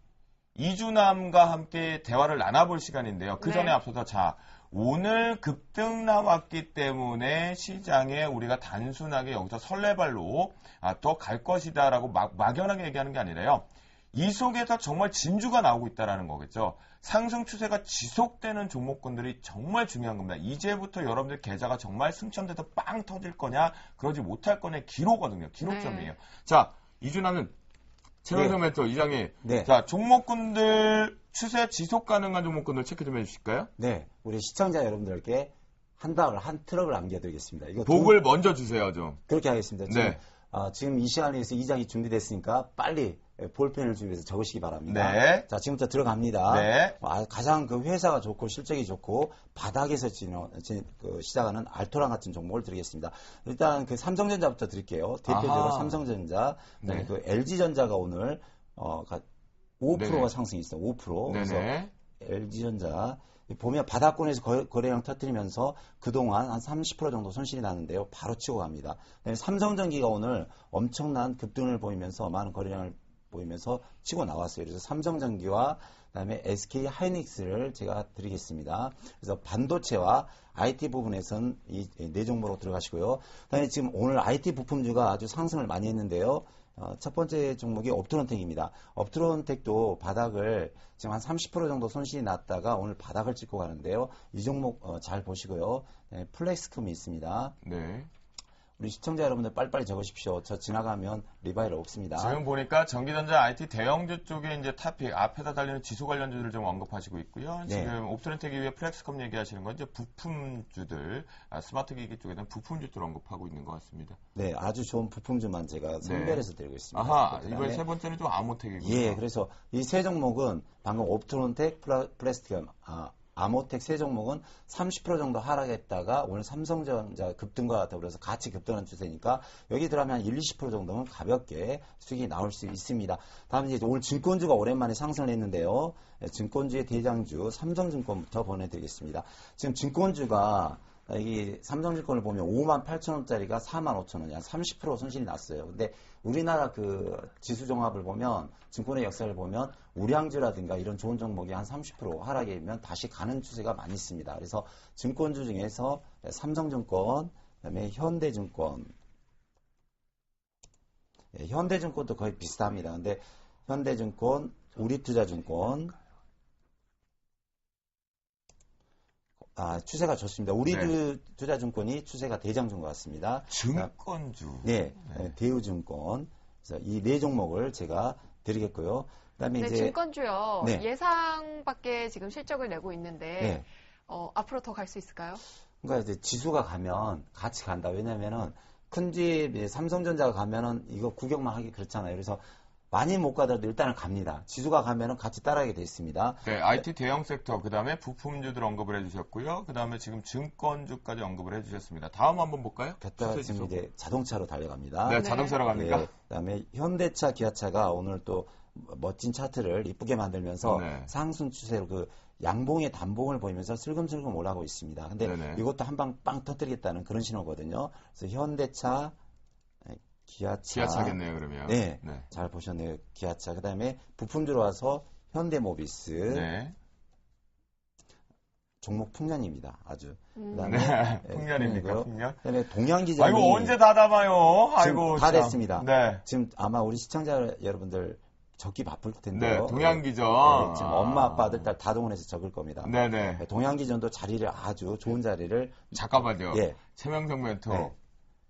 이주남과 함께 대화를 나눠볼 시간인데요. 그 전에 네. 앞서서 자, 오늘 급등 나왔기 때문에 시장에 우리가 단순하게 여기서 설레발로 더 갈 것이다라고 막연하게 얘기하는 게 아니라요. 이 속에서 정말 진주가 나오고 있다는 거겠죠. 상승 추세가 지속되는 종목군들이 정말 중요한 겁니다. 이제부터 여러분들 계좌가 정말 승천돼서 빵 터질 거냐, 그러지 못할 거냐 기로거든요. 기로점이에요. 네. 자, 이준하는 최강성 네. 멘토 이장님. 네. 자, 종목군들 추세 지속 가능한 종목군들 체크 좀 해주실까요? 네, 우리 시청자 여러분들께 한 트럭을 남겨드리겠습니다. 이거 복을 먼저 주세요, 좀. 그렇게 하겠습니다. 지금, 네. 지금 이 시간에서 이장이 준비됐으니까 빨리 볼펜을 준비해서 적으시기 바랍니다. 네. 자, 지금부터 들어갑니다. 네. 가장 그 회사가 좋고 실적이 좋고 바닥에서 시작하는 알토란 같은 종목을 드리겠습니다. 일단 그 삼성전자부터 드릴게요. 대표적으로 아하. 삼성전자, 그다음에 네. 그 LG전자가 오늘 5%가 네네. 상승이 있어요. 5%. 그래서 네네. LG전자 보면 바닥권에서 거래량 터뜨리면서 그동안 한 30% 정도 손실이 나는데요. 바로 치고 갑니다. 삼성전기가 오늘 엄청난 급등을 보이면서 많은 거래량을 보이면서 치고 나왔어요. 그래서 삼성전기와 그다음에 SK 하이닉스를 제가 드리겠습니다. 그래서 반도체와 IT 부분에선 이 네 종목으로 들어가시고요. 그다음에 지금 오늘 IT 부품주가 아주 상승을 많이 했는데요. 첫 번째 종목이 업트론텍입니다. 업트론텍도 바닥을 지금 한 30% 정도 손실이 났다가 오늘 바닥을 찍고 가는데요. 이 종목 잘 보시고요. 네, 플렉스컴이 있습니다. 네. 우리 시청자 여러분들 빨리빨리 적으십시오. 저 지나가면 리바이럴 없습니다. 지금 보니까 전기전자 IT 대형주 쪽에 이제 타픽 앞에다 달리는 지수 관련주들을 좀 언급하시고 있고요. 네. 지금 옵트렌텍 이후에 플렉스컴 얘기하시는 건 이제 부품주들, 스마트 기기 쪽에는 부품주들 언급하고 있는 것 같습니다. 네, 아주 좋은 부품주만 제가 선별해서 드리고 있습니다. 아하, 그다음에 이번 세 번째는 좀 아모텍이고요. 예, 그래서 이 세 종목은 방금 옵트론텍, 플라스틱, 아모텍 세 종목은 30% 정도 하락했다가 오늘 삼성전자 급등과 더불어서 같이 급등하는 추세니까 여기 들어가면 한 1, 20% 정도는 가볍게 수익이 나올 수 있습니다. 다음 이제 오늘 증권주가 오랜만에 상승을 했는데요. 증권주의 대장주 삼성증권부터 보내드리겠습니다. 지금 증권주가 이 삼성증권을 보면 58,000원짜리가 45,000원이 한 30% 손실이 났어요. 근데 우리나라 그 지수 종합을 보면 증권의 역사를 보면 우량주라든가 이런 좋은 종목이 한 30% 하락이 되면 다시 가는 추세가 많이 있습니다. 그래서 증권주 중에서 삼성증권, 그다음에 현대증권, 현대증권도 거의 비슷합니다. 근데 현대증권, 우리투자증권 추세가 좋습니다. 우리투자증권이 추세가 대장주인 것 같습니다. 증권주. 네, 대우증권. 그래서 이 네 종목을 제가 드리겠고요. 그다음에 네, 이제 증권주요. 네. 예상밖에 지금 실적을 내고 있는데 네. 앞으로 더 갈 수 있을까요? 그러니까 이제 지수가 가면 같이 간다. 왜냐면은 큰 집 삼성전자가 가면은 이거 구경만 하기 그렇잖아요. 그래서 많이 못 가더라도 일단은 갑니다. 지수가 가면은 같이 따라가게 돼 있습니다. 네, IT 대형 섹터, 그 다음에 부품주들 언급을 해주셨고요. 그 다음에 지금 증권주까지 언급을 해주셨습니다. 다음 한번 볼까요? 됐다가 지금 이제 자동차로 달려갑니다. 네, 자동차로 갑니까? 네, 그다음에 현대차, 기아차가 오늘 또 멋진 차트를 이쁘게 만들면서 네. 상승 추세로 그 양봉의 단봉을 보이면서 슬금슬금 올라가고 있습니다. 근데 네네. 이것도 한 방 빵 터뜨리겠다는 그런 신호거든요. 그래서 현대차, 기아차. 기아차겠네요, 그러면. 네, 네. 잘 보셨네요. 기아차. 그다음에 부품 들어와서 현대모비스. 네. 종목 풍년입니다. 아주. 네. 그다음에 풍년입니까, 풍년? 그다음에 동양기전이 아이고, 언제 다 담아요? 아이고. 지금 다 참. 됐습니다. 네. 지금 아마 우리 시청자 여러분들 적기 바쁠 텐데요. 네, 동양기전. 네, 지금 엄마, 아빠, 아들, 딸 다 동원해서 적을 겁니다. 네네. 네, 동양기전도 자리를 아주 좋은 자리를 잠깐만요. 예. 최명성 멘토. 네.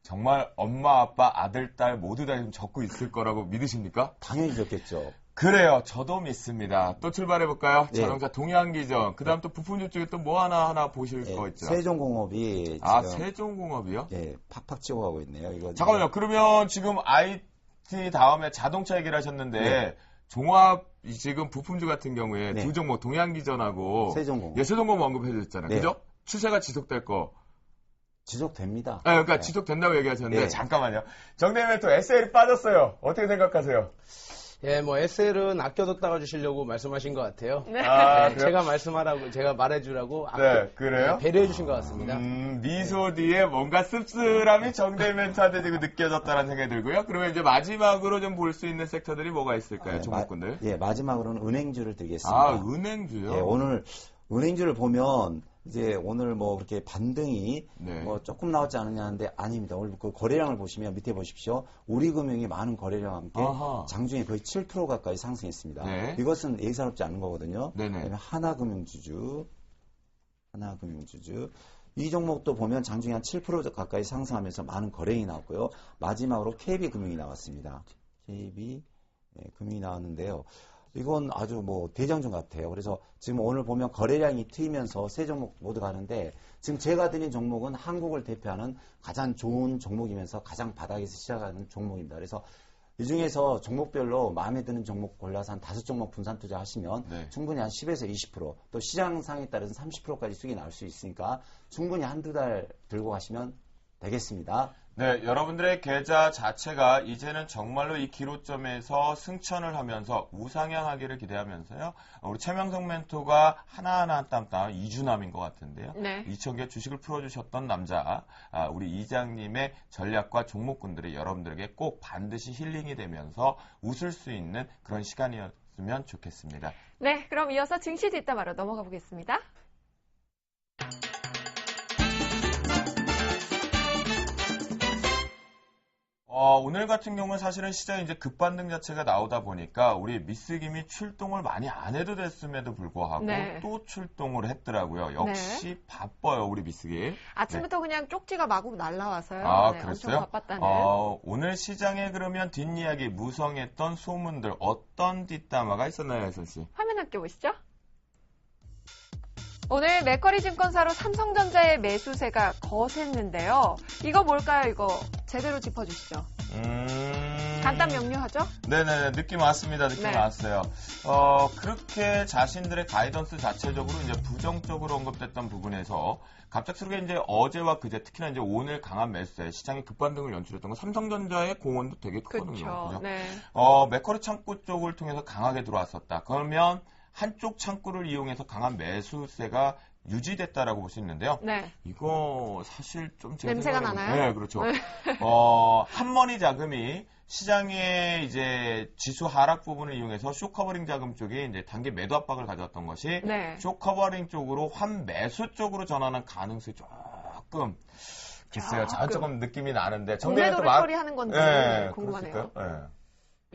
정말 엄마, 아빠, 아들, 딸 모두 다 지금 적고 있을 거라고 믿으십니까? 당연히 적겠죠. 그래요. 저도 믿습니다. 또 출발해볼까요? 네. 자동차 동양기전. 그 다음 또 부품주 쪽에 또 뭐 하나 보실 예, 거 있죠? 세종공업이 아, 지금 세종공업이요? 예, 팍팍 찍어가고 있네요. 이거 잠깐만요. 그러면 지금 IT 다음에 자동차 얘기를 하셨는데, 네. 종합, 지금 부품주 같은 경우에 네. 두 종목, 동양기전하고. 세종공업 예, 세종공업 언급해 주셨잖아요. 네. 그죠? 추세가 지속될 거. 지속됩니다. 아, 그러니까 네. 지속된다고 얘기하셨는데, 네. 잠깐만요. 정대면 또 SL이 빠졌어요. 어떻게 생각하세요? 예, 뭐 SL은 아껴뒀다가 주시려고 말씀하신 것 같아요. 네. 아, 네, 그래요? 제가 말씀하라고, 제가 말해주라고 네, 그래요? 배려해 주신 것 같습니다. 미소 뒤에 뭔가 씁쓸함이 정대멘트한테 지금 느껴졌다는 생각이 들고요. 그러면 이제 마지막으로 좀 볼 수 있는 섹터들이 뭐가 있을까요, 종목군들? 예, 마지막으로는 은행주를 드리겠습니다. 아, 은행주요? 예, 오늘 은행주를 보면 이제 오늘 뭐 그렇게 반등이 네. 뭐 조금 나왔지 않느냐 하는데 아닙니다. 오늘 그 거래량을 보시면 밑에 보십시오. 우리금융이 많은 거래량과 함께 아하. 장중에 거의 7% 가까이 상승했습니다. 네. 이것은 예사롭지 않은 거거든요. 네네. 그다음에 하나금융주주 이 종목도 보면 장중에 한 7% 가까이 상승하면서 많은 거래량이 나왔고요. 마지막으로 KB금융이 나왔습니다. KB 금융이 나왔는데요. 이건 아주 뭐 대장주 같아요. 그래서 지금 오늘 보면 거래량이 트이면서 세 종목 모두 가는데 지금 제가 드린 종목은 한국을 대표하는 가장 좋은 종목이면서 가장 바닥에서 시작하는 종목입니다. 그래서 이 중에서 종목별로 마음에 드는 종목 골라서 한 5종목 분산 투자하시면 네. 충분히 한 10에서 20%, 또 시장 상에 따라서 30%까지 수익이 나올 수 있으니까 충분히 한두 달 들고 가시면 되겠습니다. 네, 여러분들의 계좌 자체가 이제는 정말로 이 기로점에서 승천을 하면서 우상향하기를 기대하면서요. 우리 최명성 멘토가 하나하나 한 땀 2주남인 것 같은데요. 네. 2,000개 주식을 풀어주셨던 남자, 우리 이장님의 전략과 종목군들이 여러분들에게 꼭 반드시 힐링이 되면서 웃을 수 있는 그런 시간이었으면 좋겠습니다. 네, 그럼 이어서 증시 뒷담화로 넘어가 보겠습니다. 오늘 같은 경우는 사실은 시장에 이제 급반등 자체가 나오다 보니까 우리 미스김이 출동을 많이 안 해도 됐음에도 불구하고 네. 또 출동을 했더라고요. 역시 바빠요, 우리 미스김. 아침부터 그냥 쪽지가 마구 날라와서요. 아, 네, 그랬어요? 엄청 바빴다는. 오늘 시장에 그러면 뒷이야기 무성했던 소문들 어떤 뒷담화가 있었나요, 혜선 씨? 화면 함께 보시죠. 오늘 맥쿼리 증권사로 삼성전자의 매수세가 거셌는데요. 이거 뭘까요, 이거? 제대로 짚어주시죠. 간단 명료하죠? 네네, 느낌 왔습니다. 느낌 네. 왔어요. 그렇게 자신들의 가이던스 자체적으로 이제 부정적으로 언급됐던 부분에서 갑작스럽게 이제 어제와 그제 특히나 이제 오늘 강한 매수세, 시장의 급반등을 연출했던 건 삼성전자의 공헌도 되게 크거든요. 그렇죠. 그죠? 네. 맥쿼리 창구 쪽을 통해서 강하게 들어왔었다. 그러면 한쪽 창구를 이용해서 강한 매수세가 유지됐다라고 볼 수 있는데요. 네. 이거 사실 좀 제 냄새가 생각에는- 나나요? 네, 그렇죠. 네. 한머니 자금이 시장의 이제 지수 하락 부분을 이용해서 쇼커버링 자금 쪽에 이제 단기 매도 압박을 가져왔던 것이 네. 쇼커버링 쪽으로 환매수 쪽으로 전환한 가능성이 조금 글쎄요. 저는 조금 느낌이 나는데 공매도를 처리하는 건지 궁금하네요. 그렇을까요? 네.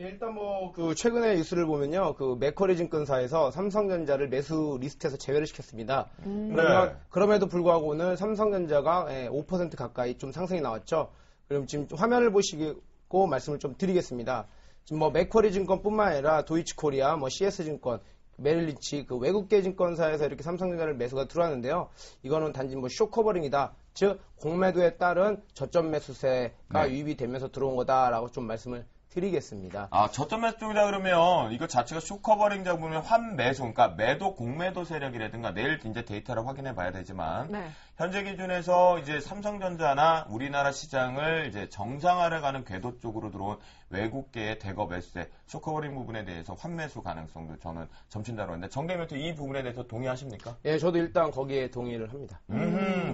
일단 뭐 그 최근에 뉴스를 보면요, 그 맥쿼리 증권사에서 삼성전자를 매수 리스트에서 제외를 시켰습니다. 그러면 그럼에도 불구하고 오늘 삼성전자가 5% 가까이 좀 상승이 나왔죠. 그럼 지금 화면을 보시고 말씀을 좀 드리겠습니다. 지금 뭐 맥쿼리 증권뿐만 아니라 도이치코리아, 뭐 CS증권, 메릴린치 그 외국계 증권사에서 이렇게 삼성전자를 매수가 들어왔는데요. 이거는 단지 뭐 쇼커버링이다. 즉 공매도에 따른 저점 매수세가 네. 유입이 되면서 들어온 거다라고 좀 말씀을 드리겠습니다. 아, 저점 매수 쪽이다 그러면 이거 자체가 쇼커버링 잡으면 환매수, 그러니까 매도 공매도 세력이라든가 내일 이제 데이터를 확인해 봐야 되지만 네. 현재 기준에서 이제 삼성전자나 우리나라 시장을 이제 정상화를 가는 궤도 쪽으로 들어온 외국계의 대거 매수세, 쇼커버링 부분에 대해서 환매수 가능성도 저는 점친다고 했는데 정대면도 이 부분에 대해서 동의하십니까? 예, 저도 일단 거기에 동의를 합니다.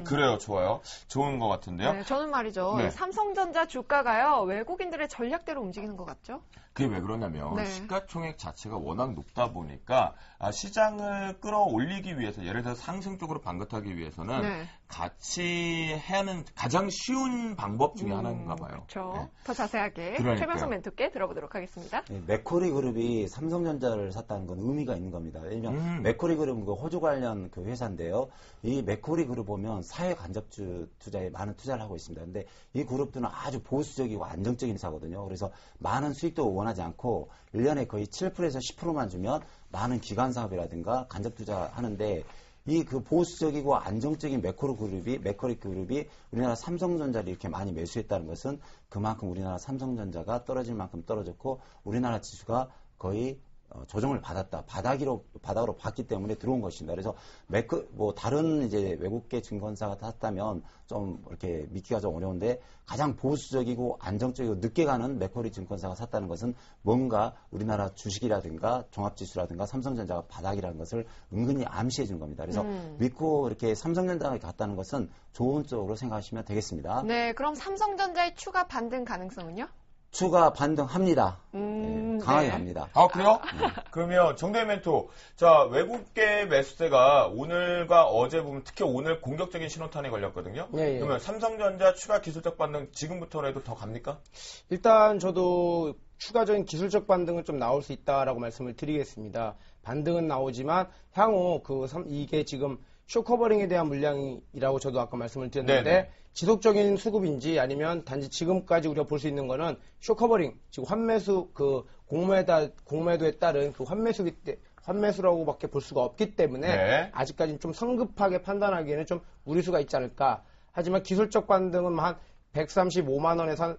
그래요, 좋아요. 좋은 것 같은데요. 네, 저는 말이죠. 네. 삼성전자 주가가요, 외국인들의 전략대로 움직이는 것 같죠? 그게 왜 그러냐면 네. 시가총액 자체가 워낙 높다 보니까 시장을 끌어올리기 위해서 예를 들어 상승 쪽으로 방긋하기 위해서는 네. 같이 하는 가장 쉬운 방법 중에 하나인가 봐요. 그렇죠. 네. 더 자세하게 그러니까요. 최명석 멘토께 들어보도록 하겠습니다. 맥쿼리 그룹이 삼성전자를 샀다는 건 의미가 있는 겁니다. 왜냐하면 맥쿼리 그룹은 그 호주 관련 그 회사인데요. 이 맥쿼리 그룹 보면 사회 간접주 투자에 많은 투자를 하고 있습니다. 근데 이 그룹들은 아주 보수적이고 안정적인 회사거든요. 그래서 많은 수익도 원하지 않고 1년에 거의 7%에서 10%만 주면 많은 기관 사업이라든가 간접 투자하는데 이 그 보수적이고 안정적인 맥쿼리 그룹이 우리나라 삼성전자를 이렇게 많이 매수했다는 것은 그만큼 우리나라 삼성전자가 떨어질 만큼 떨어졌고 우리나라 지수가 거의 조정을 받았다. 바닥으로 봤기 때문에 들어온 것입니다. 그래서 다른 이제 외국계 증권사가 탔다면 좀 이렇게 믿기가 좀 어려운데 가장 보수적이고 안정적이고 늦게 가는 맥쿼리 증권사가 샀다는 것은 뭔가 우리나라 주식이라든가 종합지수라든가 삼성전자가 바닥이라는 것을 은근히 암시해 준 겁니다. 그래서 믿고 이렇게 삼성전자가 갔다는 것은 좋은 쪽으로 생각하시면 되겠습니다. 네, 그럼 삼성전자의 추가 반등 가능성은요? 추가 반등합니다. 네, 강하게 네. 갑니다. 아, 그래요? 그러면 정대 멘토. 자, 외국계 매수세가 오늘과 어제 보면 특히 오늘 공격적인 신호탄에 걸렸거든요. 예, 예. 그러면 삼성전자 추가 기술적 반등 지금부터라도 더 갑니까? 일단 저도 추가적인 기술적 반등은 좀 나올 수 있다라고 말씀을 드리겠습니다. 반등은 나오지만 향후 이게 지금 쇼커버링에 대한 물량이라고 저도 아까 말씀을 드렸는데 네네. 지속적인 수급인지 아니면 단지 지금까지 우리가 볼 수 있는 거는 쇼커버링, 지금 환매수 공매도에 따른 그 환매수라고밖에 볼 수가 없기 때문에 네. 아직까지는 좀 성급하게 판단하기에는 좀 무리수가 있지 않을까. 하지만 기술적 반등은 한 135만 원에서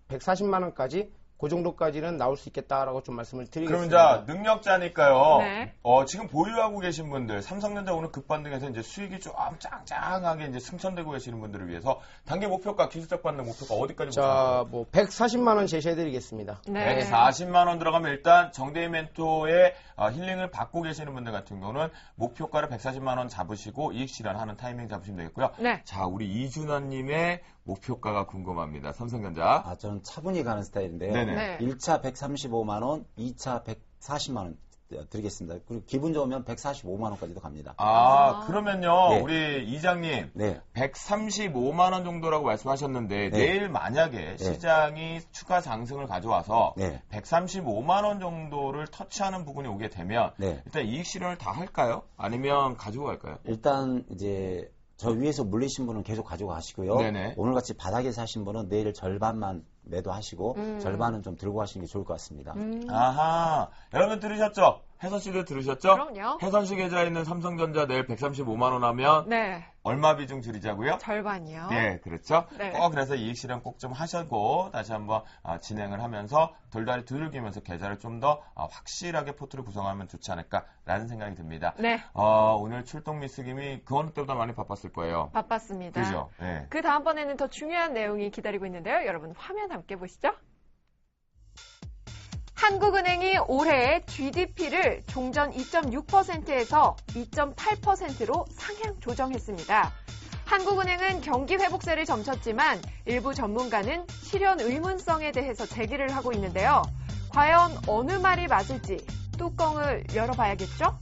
140만 원까지 그 정도까지는 나올 수 있겠다라고 좀 말씀을 그러면 드리겠습니다. 자, 능력자니까요. 네. 지금 보유하고 계신 분들, 삼성전자 오늘 급반등해서 이제 수익이 좀 짱짱하게 이제 승천되고 계시는 분들을 위해서 단기 목표가, 기술적 반등 목표가 어디까지 자, 뭐 140만 원 제시해드리겠습니다. 네. 140만 원 들어가면 일단 정대희 멘토의 힐링을 받고 계시는 분들 같은 경우는 목표가를 140만 원 잡으시고 이익 실현하는 타이밍 잡으시면 되겠고요. 네. 자, 우리 이준환님의 목표가가 궁금합니다. 삼성전자. 저는 차분히 가는 스타일인데요. 네네. 네. 1차 135만 원, 2차 140만 원 드리겠습니다. 그리고 기분 좋으면 145만 원까지도 갑니다. 그러면요, 네. 우리 이장님. 네. 135만 원 정도라고 말씀하셨는데 네. 내일 만약에 시장이 추가 상승을 가져와서 네. 135만 원 정도를 터치하는 부분이 오게 되면 네. 일단 이익 실현을 다 할까요? 아니면 가지고 갈까요? 일단 이제 저 위에서 물리신 분은 계속 가지고 가시고요. 네네. 오늘같이 바닥에 사신 분은 내일 절반만 매도하시고 절반은 좀 들고 가시는 게 좋을 것 같습니다. 아하, 여러분 들으셨죠? 혜선 씨도 들으셨죠? 그럼요. 혜선 씨 계좌에 있는 삼성전자 내일 135만 원 하면 네. 얼마 비중 줄이자고요? 절반이요. 네, 그렇죠. 네. 꼭 그래서 이익 실현 꼭 좀 하시고 다시 한번 진행을 하면서 돌다리 두들기면서 계좌를 좀 더 확실하게 포트를 구성하면 좋지 않을까라는 생각이 듭니다. 네. 오늘 출동 미스김이 그 어느 때보다 많이 바빴을 거예요. 바빴습니다. 그죠? 네. 그 다음번에는 더 중요한 내용이 기다리고 있는데요. 여러분 화면 함께 보시죠. 한국은행이 올해 GDP를 종전 2.6%에서 2.8%로 상향 조정했습니다. 한국은행은 경기 회복세를 점쳤지만 일부 전문가는 실현 의문성에 대해서 제기를 하고 있는데요. 과연 어느 말이 맞을지 뚜껑을 열어봐야겠죠?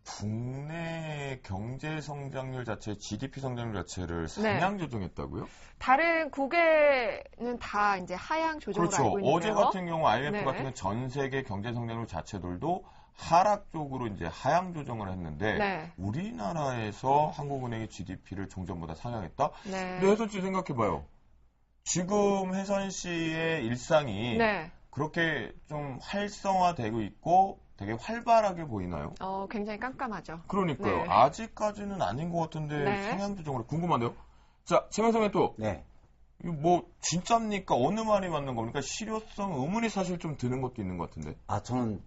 국내 경제 성장률 자체, GDP 성장률 자체를 상향 조정했다고요? 다른 국외는 다 이제 하향 조정을 그렇죠. 알고 있는데요. 어제 같은 경우 IMF 네. 같은 경우 전 세계 경제 성장률 자체들도 하락 쪽으로 이제 하향 조정을 했는데 네. 우리나라에서 한국은행이 GDP를 종전보다 상향했다? 네. 근데 혜선 씨 생각해봐요. 지금 혜선 씨의 일상이 네. 그렇게 좀 활성화되고 있고 되게 활발하게 보이나요? 굉장히 깜깜하죠. 그러니까요. 네. 아직까지는 아닌 것 같은데 네. 상향조정으로 궁금한데요. 자, 최명성의 또 네. 이거 뭐 진짜입니까? 어느 말이 맞는 겁니까? 실효성 의문이 사실 좀 드는 것도 있는 것 같은데. 저는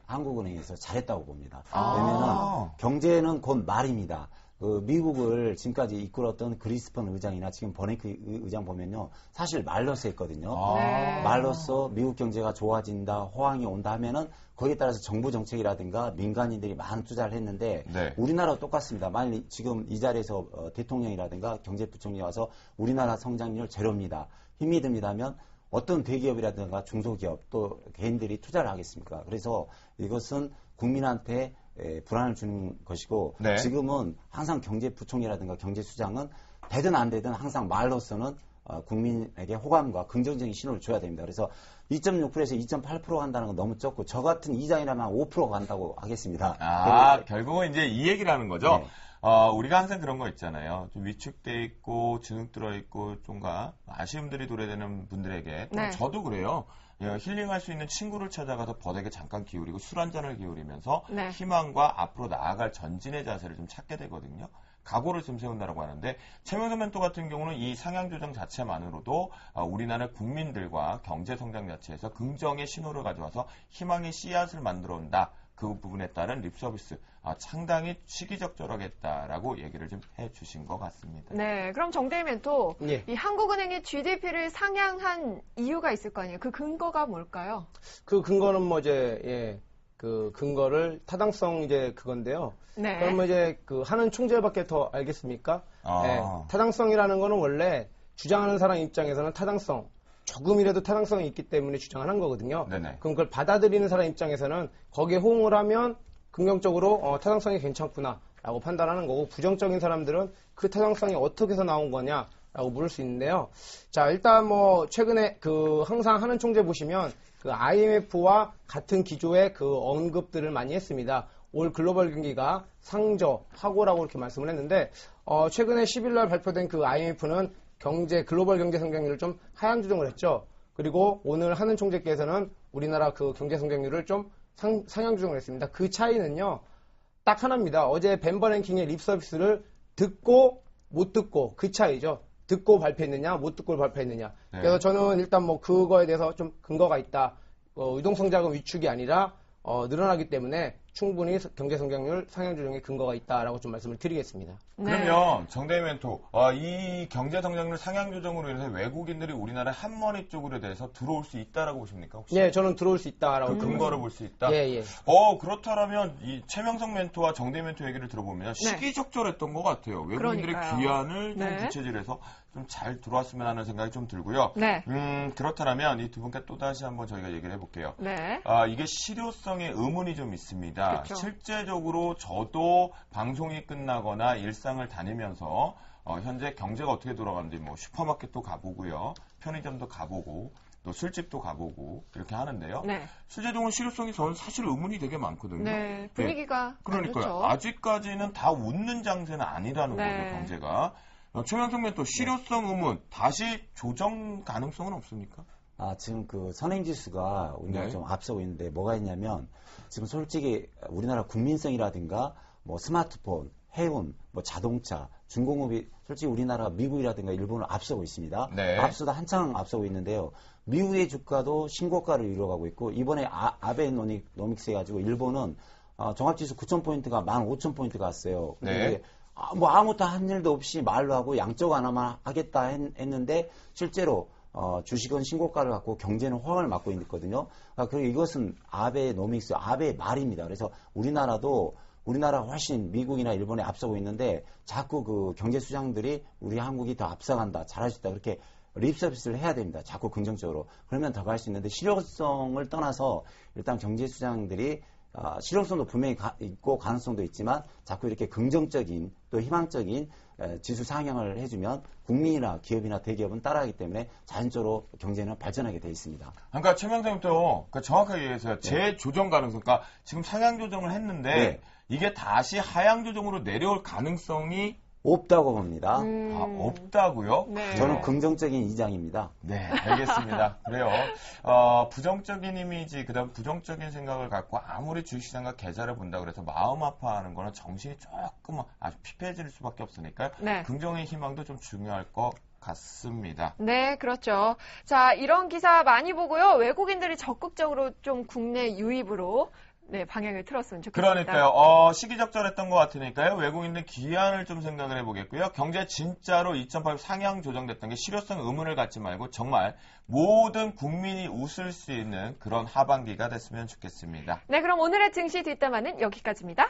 한국은행에서 잘했다고 봅니다. 아. 왜냐면 경제는 곧 말입니다. 미국을 지금까지 이끌었던 그리스폰 의장이나 지금 버냉키 의장 보면요. 사실 말로써 했거든요. 네. 말로써 미국 경제가 좋아진다, 호황이 온다 하면은 거기에 따라서 정부 정책이라든가 민간인들이 많은 투자를 했는데 네. 우리나라도 똑같습니다. 만일 지금 이 자리에서 대통령이라든가 경제부총리 와서 우리나라 성장률 제로입니다. 힘이 듭니다 하면 어떤 대기업이라든가 중소기업 또 개인들이 투자를 하겠습니까? 그래서 이것은 국민한테 불안을 주는 것이고 네. 지금은 항상 경제부총리라든가 경제수장은 되든 안 되든 항상 말로서는 국민에게 호감과 긍정적인 신호를 줘야 됩니다. 그래서 2.6%에서 2.8% 간다는 건 너무 적고 저 같은 이장이라면 5% 간다고 하겠습니다. 결국은 이제 이 얘기를 하는 거죠. 네. 우리가 항상 그런 거 있잖아요. 좀 위축돼 있고 주눅 들어 있고 좀가 아쉬움들이 도래되는 분들에게 네. 저도 그래요. 힐링할 수 있는 친구를 찾아가서 버덕에 잠깐 기울이고 술 한 잔을 기울이면서 네. 희망과 앞으로 나아갈 전진의 자세를 좀 찾게 되거든요. 각오를 좀 세운다라고 하는데 최명선 멘토 같은 경우는 이 상향 조정 자체만으로도 우리나라 국민들과 경제 성장 자체에서 긍정의 신호를 가져와서 희망의 씨앗을 만들어 온다. 그 부분에 따른 립 서비스 상당히 시기적절하겠다라고 얘기를 좀 해주신 것 같습니다. 네, 그럼 정대일 멘토, 예. 이 한국은행이 GDP를 상향한 이유가 있을 거 아니에요? 그 근거가 뭘까요? 그 근거는 그 근거를 타당성 그건데요. 네. 그러면 그 하는 총재밖에 더 알겠습니까? 아. 타당성이라는 거는 원래 주장하는 사람 입장에서는 타당성, 조금이라도 타당성이 있기 때문에 주장하는 거거든요. 네네. 그럼 그걸 받아들이는 사람 입장에서는 거기에 호응을 하면 긍정적으로 타당성이 괜찮구나라고 판단하는 거고 부정적인 사람들은 그 타당성이 어떻게 해서 나온 거냐라고 물을 수 있는데요. 자, 일단 최근에 항상 하는 총재 보시면 그 IMF와 같은 기조의 그 언급들을 많이 했습니다. 올 글로벌 경기가 상저, 화고라고 이렇게 말씀을 했는데 최근에 10일 날 발표된 그 IMF는 글로벌 경제 성장률을 좀 하향 조정을 했죠. 그리고 오늘 하는 총재께서는 우리나라 그 경제 성장률을 좀 상향 조정을 했습니다. 그 차이는요, 딱 하나입니다. 어제 벤 버냉킹의 립 서비스를 듣고 못 듣고 그 차이죠. 듣고 발표했느냐, 못 듣고 발표했느냐. 네. 그래서 저는 일단 그거에 대해서 좀 근거가 있다. 유동성장은 위축이 아니라 늘어나기 때문에 충분히 경제 성장률 상향 조정에 근거가 있다라고 좀 말씀을 드리겠습니다. 네. 그러면 정대희 멘토, 이 경제 성장률 상향 조정으로 인해서 외국인들이 우리나라 한머니 쪽으로 대해서 들어올 수 있다라고 보십니까? 혹시? 네, 저는 들어올 수 있다라고. 그 근거를 볼 수 있다? 예. 그렇다면 이 최명성 멘토와 정대희 멘토 얘기를 들어보면 시기적절했던 것 같아요. 외국인들의 그러니까요. 귀환을 좀 네. 부채질해서 좀 잘 들어왔으면 하는 생각이 좀 들고요. 네. 그렇다면 이 두 분께 또다시 한번 저희가 얘기를 해볼게요. 네. 이게 실효성에 의문이 좀 있습니다. 그렇죠. 실제적으로 저도 방송이 끝나거나 일상을 다니면서 현재 경제가 어떻게 돌아가는지 슈퍼마켓도 가보고요. 편의점도 가보고 또 술집도 가보고 이렇게 하는데요. 네. 실제적으로 실효성이 저는 사실 의문이 되게 많거든요. 네. 분위기가 그러니까요. 그렇죠. 아직까지는 다 웃는 장세는 아니라는 네. 거죠, 경제가. 최명성 멘토 실효성 의문 다시 조정 가능성은 없습니까? 지금 그 선행지수가 우리나라 네. 좀 앞서고 있는데 뭐가 있냐면 지금 솔직히 우리나라 국민성이라든가 스마트폰, 해운, 자동차, 중공업이 솔직히 우리나라 미국이라든가 일본을 앞서고 있습니다. 네. 앞서다 한창 앞서고 있는데요. 미국의 주가도 신고가를 이뤄가고 있고 이번에 아베노믹스 해가지고 일본은 종합지수 9,000포인트가 15,000포인트 갔어요. 네. 아무것도 한 일도 없이 말로 하고 양적 완화만 하겠다 했는데 실제로 주식은 신고가를 갖고 경제는 호황을 맞고 있거든요. 그리고 이것은 아베노믹스, 아베의 말입니다. 그래서 우리나라가 훨씬 미국이나 일본에 앞서고 있는데 자꾸 그 경제 수장들이 우리 한국이 더 앞서간다, 잘할 수 있다 그렇게 립 서비스를 해야 됩니다. 자꾸 긍정적으로. 그러면 더 갈 수 있는데 실효성을 떠나서 일단 경제 수장들이 실효성도 분명히 있고 가능성도 있지만 자꾸 이렇게 긍정적인 또 희망적인 지수 상향을 해주면 국민이나 기업이나 대기업은 따라하기 때문에 자연적으로 경제는 발전하게 돼 있습니다. 그러니까 최명성부터 정확하게 얘기해서요. 재조정 가능성, 그러니까 지금 상향 조정을 했는데 네. 이게 다시 하향 조정으로 내려올 가능성이 없다고 봅니다. 없다고요? 네. 저는 긍정적인 이장입니다. 네, 알겠습니다. 그래요. 부정적인 이미지, 그다음 부정적인 생각을 갖고 아무리 주식시장과 계좌를 본다 그래서 마음 아파하는 거는 정신이 조금 아주 피폐해질 수밖에 없으니까요. 네. 긍정의 희망도 좀 중요할 것 같습니다. 네, 그렇죠. 자, 이런 기사 많이 보고요. 외국인들이 적극적으로 좀 국내 유입으로 네, 방향을 틀었으면 좋겠습니다. 그러니까요. 시기적절했던 것 같으니까요. 외국인들 기한을 좀 생각을 해보겠고요. 경제 진짜로 2008 상향 조정됐던 게 실효성 의문을 갖지 말고 정말 모든 국민이 웃을 수 있는 그런 하반기가 됐으면 좋겠습니다. 네, 그럼 오늘의 증시 뒷담화는 여기까지입니다.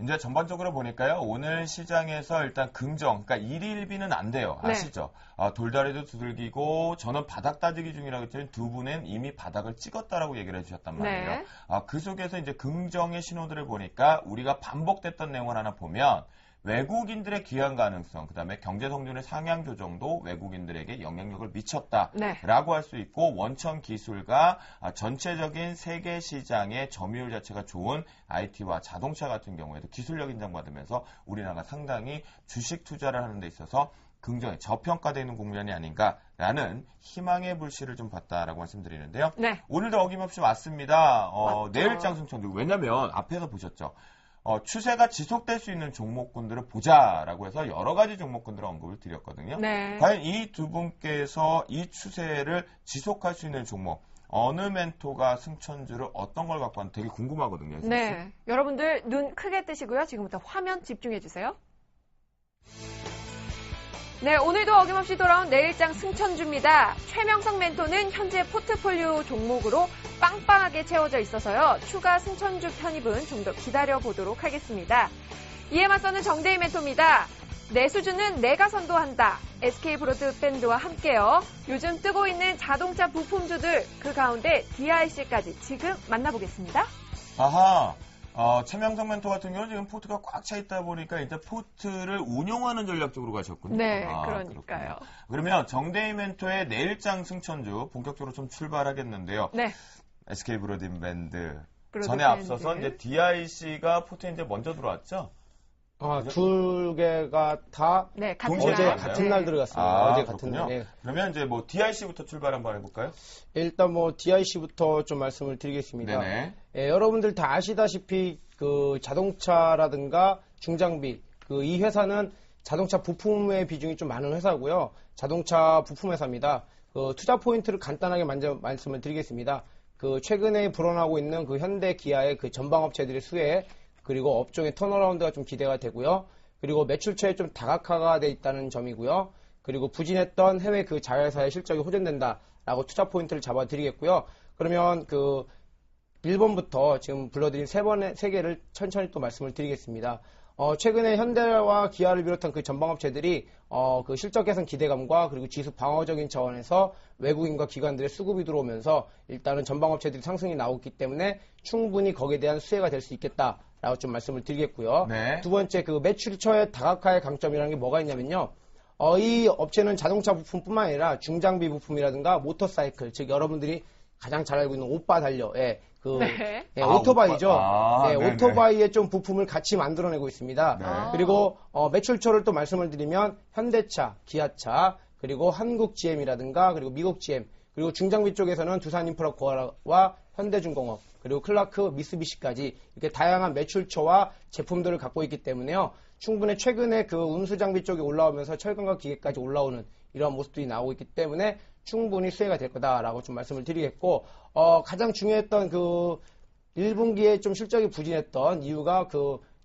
이제 전반적으로 보니까요. 오늘 시장에서 일단 긍정, 그러니까 일일비는 안 돼요. 아시죠? 돌다리도 두들기고 저는 바닥 따지기 중이라고 했더니 두 분은 이미 바닥을 찍었다라고 얘기를 해주셨단 말이에요. 네. 그 속에서 이제 긍정의 신호들을 보니까 우리가 반복됐던 내용을 하나 보면 외국인들의 기한 가능성, 그다음에 경제 성장의 상향 조정도 외국인들에게 영향력을 미쳤다라고 네. 할 수 있고 원천 기술과 전체적인 세계 시장의 점유율 자체가 좋은 IT와 자동차 같은 경우에도 기술력 인정받으면서 우리나라가 상당히 주식 투자를 하는 데 있어서 긍정에 저평가되어 있는 국면이 아닌가라는 희망의 불씨를 좀 봤다라고 말씀드리는데요. 네. 오늘도 어김없이 왔습니다. 맞죠. 내일장 승천도 왜냐면 앞에서 보셨죠. 추세가 지속될 수 있는 종목군들을 보자라고 해서 여러 가지 종목군들을 언급을 드렸거든요. 네. 과연 이 두 분께서 이 추세를 지속할 수 있는 종목, 어느 멘토가 승천주를 어떤 걸 갖고 왔는지 되게 궁금하거든요. 네. 여러분들 눈 크게 뜨시고요. 지금부터 화면 집중해 주세요. 네, 오늘도 어김없이 돌아온 내일장 승천주입니다. 최명성 멘토는 현재 포트폴리오 종목으로 빵빵하게 채워져 있어서요. 추가 승천주 편입은 좀 더 기다려보도록 하겠습니다. 이에 맞서는 정재희 멘토입니다. 내 수준은 내가 선도한다. SK 브로드밴드와 함께요. 요즘 뜨고 있는 자동차 부품주들 그 가운데 DIC까지 지금 만나보겠습니다. 아하. 최명성 멘토 같은 경우는 지금 포트가 꽉 차 있다 보니까 일단 포트를 운용하는 전략적으로 가셨군요. 네, 그러니까요. 그렇군요. 그러면 정대희 멘토의 내일장 승천주 본격적으로 좀 출발하겠는데요. 네. SK 브로드밴드 브로드밴드. 전에 앞서서 이제 DIC가 포트에 이제 먼저 들어왔죠. 둘 개가 다 네, 같은 동시에 어제 날. 같은 네. 날 들어갔습니다. 어제 같은 그렇군요. 날. 예. 그러면 이제 뭐 DIC부터 출발 한번 해볼까요? 일단 뭐 DIC부터 좀 말씀을 드리겠습니다. 네네. 예, 여러분들 다 아시다시피 그 자동차라든가 중장비 이 회사는 자동차 부품의 비중이 좀 많은 회사고요. 자동차 부품 회사입니다. 투자 포인트를 간단하게 먼저 말씀을 드리겠습니다. 최근에 불어나고 있는 현대 기아의 전방 업체들의 수혜 그리고 업종의 턴어라운드가 좀 기대가 되고요. 그리고 매출처에 좀 다각화가 돼 있다는 점이고요. 그리고 부진했던 해외 자회사의 실적이 호전된다라고 투자 포인트를 잡아드리겠고요. 그러면 1번부터 지금 불러드린 세 개를 천천히 또 말씀을 드리겠습니다. 최근에 현대와 기아를 비롯한 전방업체들이 실적 개선 기대감과 그리고 지수 방어적인 차원에서 외국인과 기관들의 수급이 들어오면서 일단은 전방업체들이 상승이 나오기 때문에 충분히 거기에 대한 수혜가 될 수 있겠다라고 좀 말씀을 드리겠고요. 네. 두 번째 매출처의 다각화의 강점이라는 게 뭐가 있냐면요. 이 업체는 자동차 부품뿐만 아니라 중장비 부품이라든가 모터사이클, 즉 여러분들이 가장 잘 알고 있는 오빠 달려, 네. 오토바이죠. 네네. 오토바이의 좀 부품을 같이 만들어내고 있습니다. 네. 그리고 매출처를 또 말씀을 드리면 현대차, 기아차, 그리고 한국 GM이라든가 그리고 미국 GM, 그리고 중장비 쪽에서는 두산인프라코아와 현대중공업, 그리고 클라크, 미쓰비시까지 이렇게 다양한 매출처와 제품들을 갖고 있기 때문에요. 충분히 최근에 운수장비 쪽이 올라오면서 철강과 기계까지 올라오는 이러한 모습들이 나오고 있기 때문에 충분히 수혜가 될 거다라고 좀 말씀을 드리겠고, 가장 중요했던 1분기에 좀 실적이 부진했던 이유가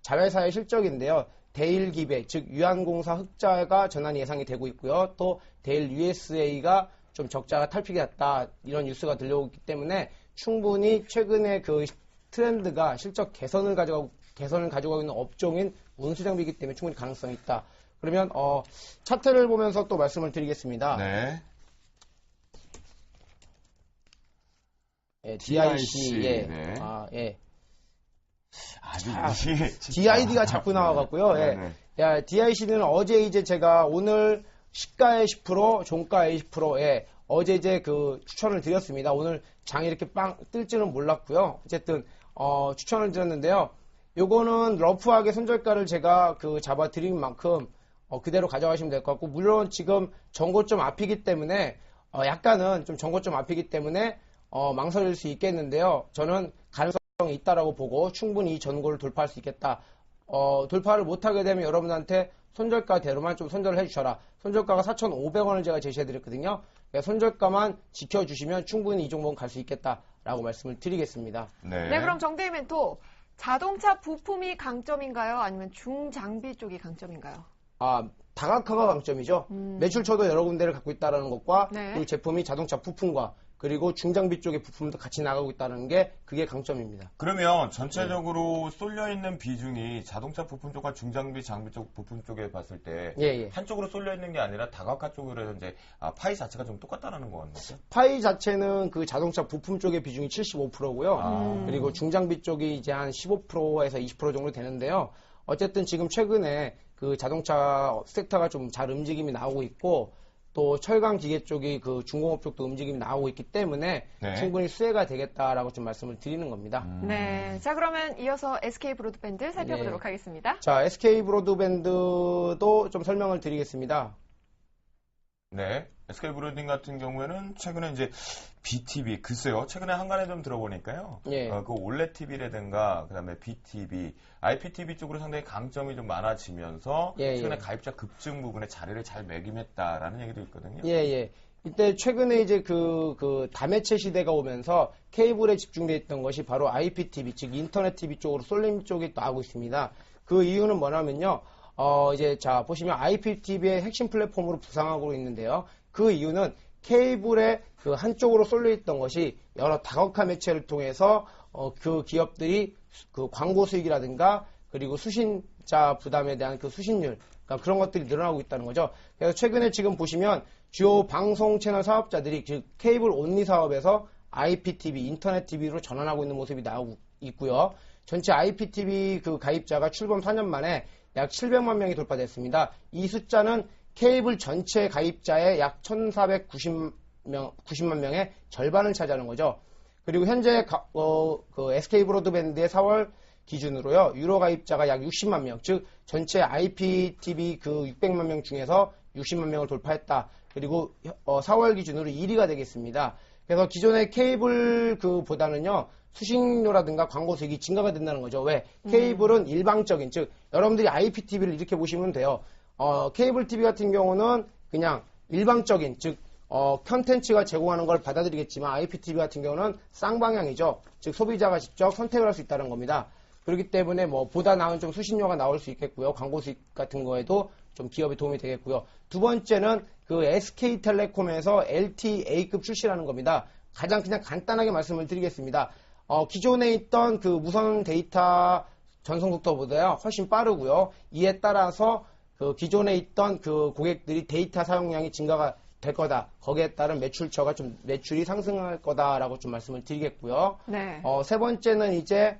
자회사의 실적인데요. 데일 기배, 즉 유한공사 흑자가 전환 예상이 되고 있고요. 또 데일 USA가 좀 적자가 탈피가 됐다 이런 뉴스가 들려오기 때문에 충분히 최근에 트렌드가 실적 개선을 가져가고 있는 업종인 운수장비이기 때문에 충분히 가능성이 있다. 그러면 차트를 보면서 또 말씀을 드리겠습니다. 네. DIC, 네. 아주 DID가 자꾸 나와갖고요. 네네. DIC는 어제 제가 오늘 시가의 10%, 종가의 20%, 어제 이제 그 추천을 드렸습니다. 오늘 장이 이렇게 빵 뜰지는 몰랐고요. 어쨌든 추천을 드렸는데요. 요거는 러프하게 손절가를 제가 그 잡아 드린 만큼 그대로 가져가시면 될 것 같고, 물론 지금 전고점 앞이기 때문에 약간은 좀 전고점 앞이기 때문에 망설일 수 있겠는데요. 저는 가능성이 있다라고 보고 충분히 이 전고를 돌파할 수 있겠다. 돌파를 못하게 되면 여러분한테 손절가대로만 좀 손절을 해주셔라. 손절가가 4,500원을 제가 제시해드렸거든요. 손절가만 지켜주시면 충분히 이 종목은 갈 수 있겠다라고 말씀을 드리겠습니다. 네, 그럼 정대희 멘토, 자동차 부품이 강점인가요? 아니면 중장비 쪽이 강점인가요? 다각화가 강점이죠. 매출처도 여러 군데를 갖고 있다는 것과 네. 그리고 제품이 자동차 부품과 그리고 중장비 쪽의 부품도 같이 나가고 있다는 게 그게 강점입니다. 그러면 전체적으로 쏠려 있는 비중이 자동차 부품 쪽과 중장비, 장비 쪽 부품 쪽에 봤을 때 예. 한쪽으로 쏠려 있는 게 아니라 다각화 쪽으로 해서 이제 파이 자체가 좀 똑같다라는 거 같나요? 파이 자체는 그 자동차 부품 쪽의 비중이 75%고요. 그리고 중장비 쪽이 이제 한 15%에서 20% 정도 되는데요. 어쨌든 지금 최근에 그 자동차 섹터가 좀 잘 움직임이 나오고 있고, 또 철강 기계 쪽이 그 중공업 쪽도 움직임이 나오고 있기 때문에 네. 충분히 수혜가 되겠다라고 좀 말씀을 드리는 겁니다. 네. 자, 그러면 이어서 SK 브로드밴드 살펴보도록 네. 하겠습니다. 자, SK 브로드밴드도 좀 설명을 드리겠습니다. 네. SK 브로딩 같은 경우에는 최근에 이제 BTV, 글쎄요. 최근에 한간에 좀 들어보니까요. 예. 그 올레 TV라든가 그다음에 BTV, IPTV 쪽으로 상당히 강점이 좀 많아지면서 예, 최근에 예. 가입자 급증 부분에 자리를 잘 매김했다라는 얘기도 있거든요. 예. 이때 최근에 이제 그 다매체 시대가 오면서 케이블에 집중되어 있던 것이 바로 IPTV, 즉 인터넷 TV 쪽으로 쏠림 쪽이 나오고 있습니다. 그 이유는 뭐냐면요. 이제 자 보시면 IPTV의 핵심 플랫폼으로 부상하고 있는데요. 그 이유는 케이블의 그 한쪽으로 쏠려 있던 것이 여러 다각화 매체를 통해서 그 기업들이 그 광고 수익이라든가 그리고 수신자 부담에 대한 그 수신율, 그러니까 그런 것들이 늘어나고 있다는 거죠. 그래서 최근에 지금 보시면 주요 방송 채널 사업자들이 즉 케이블 온리 사업에서 IPTV, 인터넷 TV로 전환하고 있는 모습이 나오고 있고요. 전체 IPTV 그 가입자가 출범 4년 만에 약 700만 명이 돌파됐습니다. 이 숫자는 케이블 전체 가입자의 약 1,490만 명의 절반을 차지하는 거죠. 그리고 현재 그 SK 브로드밴드의 4월 기준으로요. 유로 가입자가 약 60만 명, 즉 전체 IPTV 그 600만 명 중에서 60만 명을 돌파했다. 그리고 4월 기준으로 1위가 되겠습니다. 그래서 기존의 케이블 그보다는요. 수신료라든가 광고 수익이 증가가 된다는 거죠. 왜? 케이블은 일방적인, 즉 여러분들이 IPTV를 이렇게 보시면 돼요. 케이블 TV 같은 경우는 그냥 일방적인, 즉 컨텐츠가 제공하는 걸 받아들이겠지만 IPTV 같은 경우는 쌍방향이죠. 즉 소비자가 직접 선택을 할 수 있다는 겁니다. 그렇기 때문에 뭐 보다 나은 좀 수신료가 나올 수 있겠고요. 광고 수익 같은 거에도 좀 기업에 도움이 되겠고요. 두 번째는 그 SK텔레콤에서 LTEA급 출시라는 겁니다. 가장 그냥 간단하게 말씀을 드리겠습니다. 기존에 있던 그 무선 데이터 전송 속도보다요 훨씬 빠르고요. 이에 따라서 그 기존에 있던 그 고객들이 데이터 사용량이 증가가 될 거다. 거기에 따른 매출이 상승할 거다라고 좀 말씀을 드리겠고요. 네. 세 번째는 이제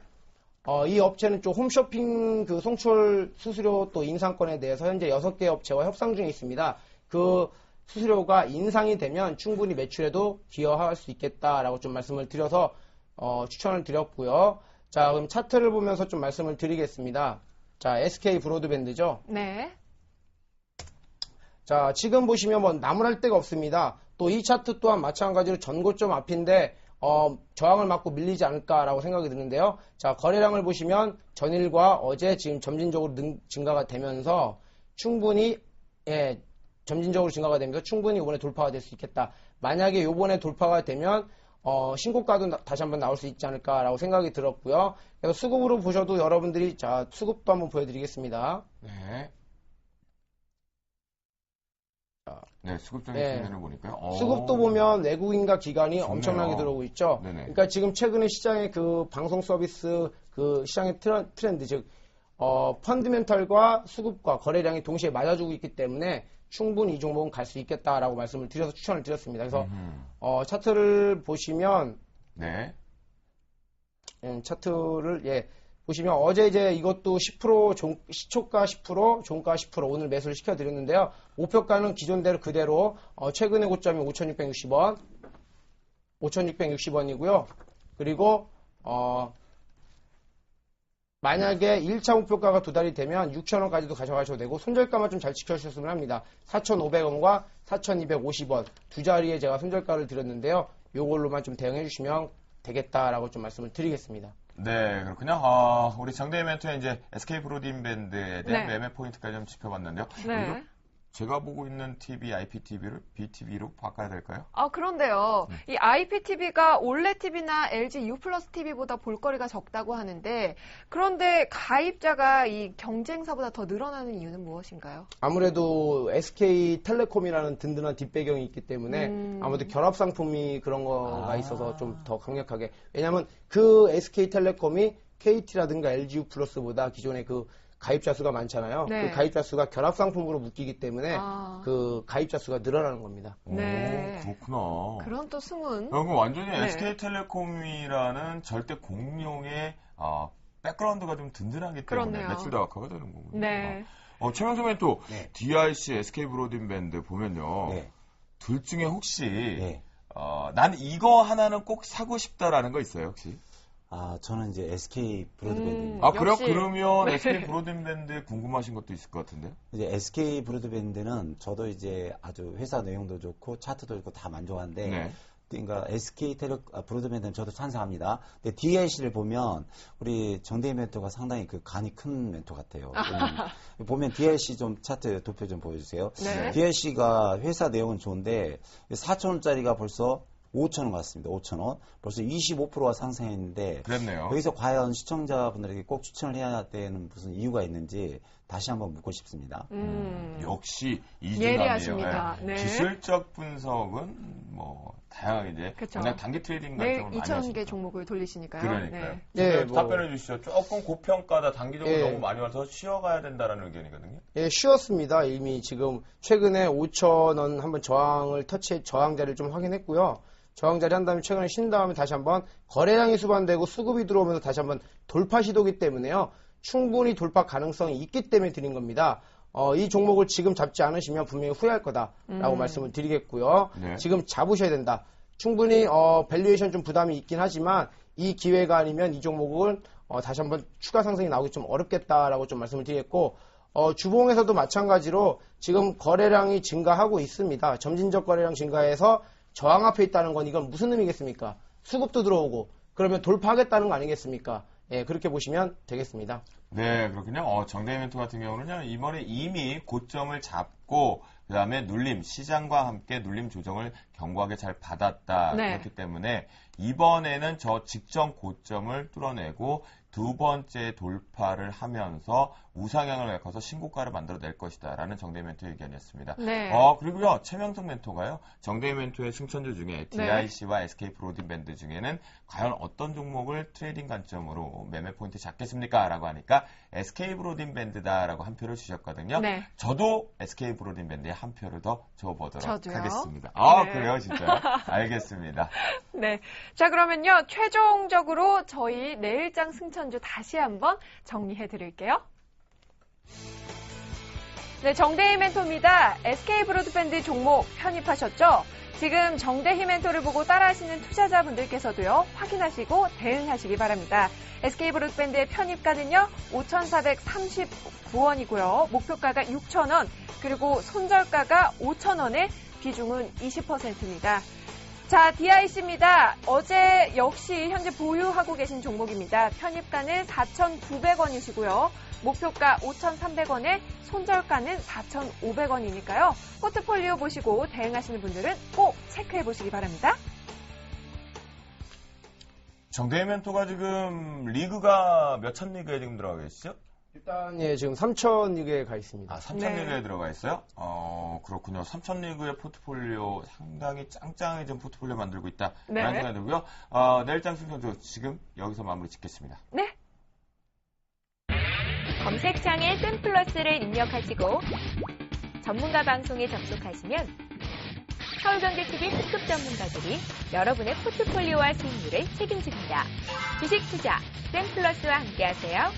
이 업체는 좀 홈쇼핑 그 송출 수수료 또 인상권에 대해서 현재 6개 업체와 협상 중에 있습니다. 그 수수료가 인상이 되면 충분히 매출에도 기여할 수 있겠다라고 좀 말씀을 드려서 추천을 드렸고요. 자, 그럼 차트를 보면서 좀 말씀을 드리겠습니다. 자, SK 브로드밴드죠. 네. 자, 지금 보시면 뭐 나무랄 데가 없습니다. 또 이 차트 또한 마찬가지로 전고점 앞인데 저항을 맞고 밀리지 않을까라고 생각이 드는데요. 자, 거래량을 보시면 전일과 어제 지금 점진적으로 증가가 되면서 충분히 점진적으로 증가가 되면서 충분히 이번에 돌파가 될 수 있겠다. 만약에 이번에 돌파가 되면 신고가도 다시 한번 나올 수 있지 않을까라고 생각이 들었고요. 그래서 수급으로 보셔도 여러분들이 자 수급도 한번 보여드리겠습니다. 네. 네, 수급적인 네. 측면을 보니까요. 수급도 보면 외국인과 기관이 좋네요. 엄청나게 들어오고 있죠. 네네. 그러니까 지금 최근에 시장의 그 방송 서비스 그 시장의 트렌드 즉 펀드멘털과 수급과 거래량이 동시에 맞아주고 있기 때문에 충분히 이 종목은 갈 수 있겠다라고 말씀을 드려서 추천을 드렸습니다. 그래서 차트를 보시면 네. 차트를 보시면 어제 이제 이것도 10% 시초가 10%, 종가 10% 오늘 매수를 시켜드렸는데요. 목표가는 기존대로 그대로 최근의 고점이 5,660원, 5,660원이고요. 그리고 만약에 1차 목표가가 도달이 되면 6,000원까지도 가져가셔도 되고 손절가만 좀 잘 지켜주셨으면 합니다. 4,500원과 4,250원 두 자리에 제가 손절가를 드렸는데요. 요걸로만 좀 대응해 주시면 되겠다라고 좀 말씀을 드리겠습니다. 네, 그렇군요. 우리 정대희 멘토의 이제 SK 브로드밴드에 대한 매매 포인트까지 좀 짚어봤는데요. 네. 제가 보고 있는 TV, IPTV를 BTV로 바꿔야 될까요? 그런데요. 이 IPTV가 올레 TV나 LG U 플러스 TV보다 볼거리가 적다고 하는데, 그런데 가입자가 이 경쟁사보다 더 늘어나는 이유는 무엇인가요? 아무래도 SK텔레콤이라는 든든한 뒷배경이 있기 때문에 아무래도 결합 상품이 그런 거가 있어서 좀 더 강력하게. 왜냐하면 그 SK텔레콤이 KT라든가 LG U 플러스보다 기존의 그 가입자 수가 많잖아요. 네. 그 가입자 수가 결합 상품으로 묶이기 때문에 그 가입자 수가 늘어나는 겁니다. 네. 그렇구나. 그런 또 숨은. 그럼 완전히 SK텔레콤이라는 절대 공룡의 백그라운드가 좀 든든하기 때문에 그렇네요. 매출도 악화가 되는 거군요. 네. 최명수 멘토 네. DIC, SK 브로드밴드 보면요. 네. 둘 중에 혹시 네. 난 이거 하나는 꼭 사고 싶다라는 거 있어요, 혹시? 저는 이제 SK 브로드밴드입니다. 그래요? 역시. 그러면 SK 브로드밴드에 궁금하신 것도 있을 것 같은데요? 이제 SK 브로드밴드는 저도 이제 아주 회사 내용도 좋고 차트도 좋고 다 만족한데 네. 그러니까 SK 브로드밴드는 저도 찬성합니다. 근데 DIC를 보면 우리 정대희 멘토가 상당히 그 간이 큰 멘토 같아요. 보면 DIC 좀 차트 도표 좀 보여주세요. 네. DIC가 회사 내용은 좋은데 4,000원짜리가 벌써 5,000원 같습니다. 5,000원. 벌써 25%가 상승했는데 그랬네요. 여기서 과연 시청자분들에게 꼭 추천을 해야 되는 무슨 이유가 있는지 다시 한번 묻고 싶습니다. 역시 예리하십니다. 이준환이에요. 네. 기술적 분석은 뭐 다양하게 이제 그쵸. 그냥 단기 트레이딩 매일 관점을 많이 2,000개 하시니까. 종목을 돌리시니까요. 그러니까요. 네. 뭐- 답변해 주시죠. 조금 고평가다 단기적으로 예. 너무 많이 와서 쉬어가야 된다라는 의견이거든요. 예, 쉬었습니다. 이미 지금 최근에 5,000원 한번 저항자리를 좀 확인했고요. 저항자리 한 다음에 최근에 쉰 다음에 다시 한번 거래량이 수반되고 수급이 들어오면서 다시 한번 돌파 시도기 때문에요. 충분히 돌파 가능성이 있기 때문에 드린 겁니다. 이 종목을 지금 잡지 않으시면 분명히 후회할 거다라고 말씀을 드리겠고요. 네. 지금 잡으셔야 된다. 충분히 밸류에이션 좀 부담이 있긴 하지만 이 기회가 아니면 이 종목을 다시 한번 추가 상승이 나오기 좀 어렵겠다라고 좀 말씀을 드리겠고 주봉에서도 마찬가지로 지금 거래량이 증가하고 있습니다. 점진적 거래량 증가해서 저항 앞에 있다는 건 이건 무슨 의미겠습니까? 수급도 들어오고 그러면 돌파하겠다는 거 아니겠습니까? 예, 그렇게 보시면 되겠습니다. 네, 그렇군요. 정대희 멘토 같은 경우는요, 이번에 이미 고점을 잡고, 그 다음에 눌림, 시장과 함께 눌림 조정을 견고하게 잘 받았다. 네. 그렇기 때문에, 이번에는 저 직전 고점을 뚫어내고, 두 번째 돌파를 하면서 우상향을 메꿔서 신고가를 만들어낼 것이다. 라는 정대희 멘토의 의견이었습니다. 네. 그리고요, 최명석 멘토가요, 정대희 멘토의 승천주 중에 DIC와 SK 브로드밴드 중에는 과연 어떤 종목을 트레이딩 관점으로 매매 포인트 잡겠습니까? 라고 하니까 SK 브로드밴드다라고 한 표를 주셨거든요. 네. 저도 SK 브로드밴드에 한 표를 더 줘보도록 저도요. 하겠습니다. 네. 그래요, 진짜. 알겠습니다. 네. 자, 그러면요. 최종적으로 저희 내일장 승천주 다시 한번 정리해 드릴게요. 네, 정대희 멘토입니다. SK 브로드밴드 종목 편입하셨죠? 지금 정대희 멘토를 보고 따라하시는 투자자분들께서도요, 확인하시고 대응하시기 바랍니다. SK 브로드밴드의 편입가는요, 5,439원이고요. 목표가가 6,000원, 그리고 손절가가 5,000원에 비중은 20%입니다. 자, DIC입니다. 어제 역시 현재 보유하고 계신 종목입니다. 편입가는 4,900원이시고요. 목표가 5,300원에 손절가는 4,500원이니까요. 포트폴리오 보시고 대응하시는 분들은 꼭 체크해 보시기 바랍니다. 정대희 멘토가 지금 리그가 몇천 리그에 지금 들어가 계시죠? 일단 예, 지금 3,000리그에 가 있습니다. 3천 네. 리그에 들어가 있어요? 그렇군요. 3천 리그의 포트폴리오 상당히 짱짱해진 포트폴리오 만들고 있다. 네. 라는 생각이 들고요. 내일장 승천주 지금 여기서 마무리 짓겠습니다. 네. 검색창에 뜬플러스를 입력하시고 전문가 방송에 접속하시면 서울경제TV 특급 전문가들이 여러분의 포트폴리오와 수익률을 책임집니다. 주식 투자 샘플러스와 함께하세요.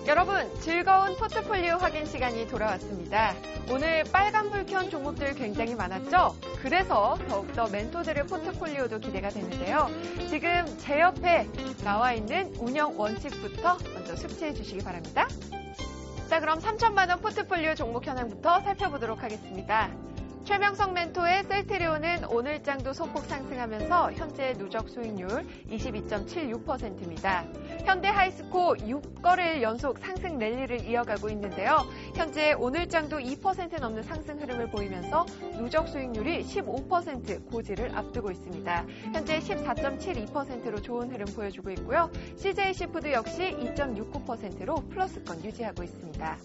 여러분, 즐거운 포트폴리오 확인 시간이 돌아왔습니다. 오늘 빨간불 켠 종목들 굉장히 많았죠? 그래서 더욱더 멘토들의 포트폴리오도 기대가 되는데요. 지금 제 옆에 나와 있는 운영 원칙부터 먼저 숙지해 주시기 바랍니다. 자, 그럼 3천만 원 포트폴리오 종목 현황부터 살펴보도록 하겠습니다. 최명성 멘토의 셀트리온은 오늘장도 소폭 상승하면서 현재 누적 수익률 22.76%입니다. 현대 하이스코 6거래일 연속 상승 랠리를 이어가고 있는데요. 현재 오늘장도 2% 넘는 상승 흐름을 보이면서 누적 수익률이 15% 고지를 앞두고 있습니다. 현재 14.72%로 좋은 흐름 보여주고 있고요. CJC푸드 역시 2.69%로 플러스권 유지하고 있습니다.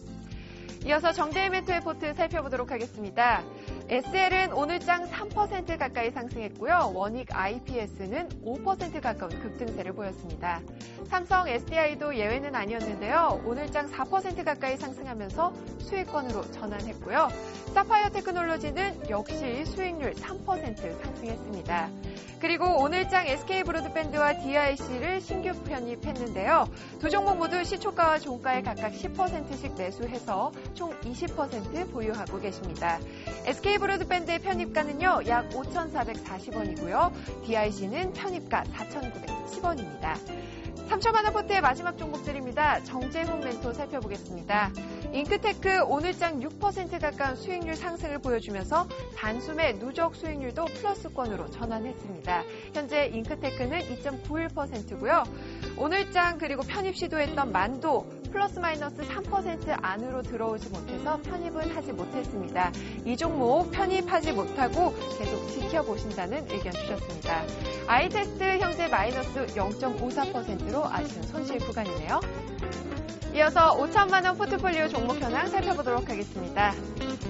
이어서 정대일 멘토의 포트 살펴보도록 하겠습니다. SL은 오늘장 3% 가까이 상승했고요. 원익 IPS는 5% 가까운 급등세를 보였습니다. 삼성 SDI도 예외는 아니었는데요. 오늘장 4% 가까이 상승하면서 수익권으로 전환했고요. 사파이어 테크놀로지는 역시 수익률 3% 상승했습니다. 그리고 오늘장 SK브로드밴드와 DIC를 신규 편입했는데요. 두 종목 모두 시초가와 종가에 각각 10%씩 매수해서 총 20% 보유하고 계십니다. SK브로드밴드의 편입가는요, 약 5,440원이고요. DIC는 편입가 4,910원입니다. 3천만 원 포트의 마지막 종목들입니다. 정재훈 멘토 살펴보겠습니다. 잉크테크 오늘장 6% 가까운 수익률 상승을 보여주면서 단숨에 누적 수익률도 플러스권으로 전환했습니다. 현재 잉크테크는 2.91%고요. 오늘장 그리고 편입 시도했던 만도 플러스 마이너스 3% 안으로 들어오지 못해서 편입은 하지 못했습니다. 이 종목 편입하지 못하고 계속 지켜보신다는 의견 주셨습니다. 아이테스트 현재 마이너스 0.54%로 아쉬운 손실 구간이네요. 이어서 5천만 원 포트폴리오 종목 현황 살펴보도록 하겠습니다.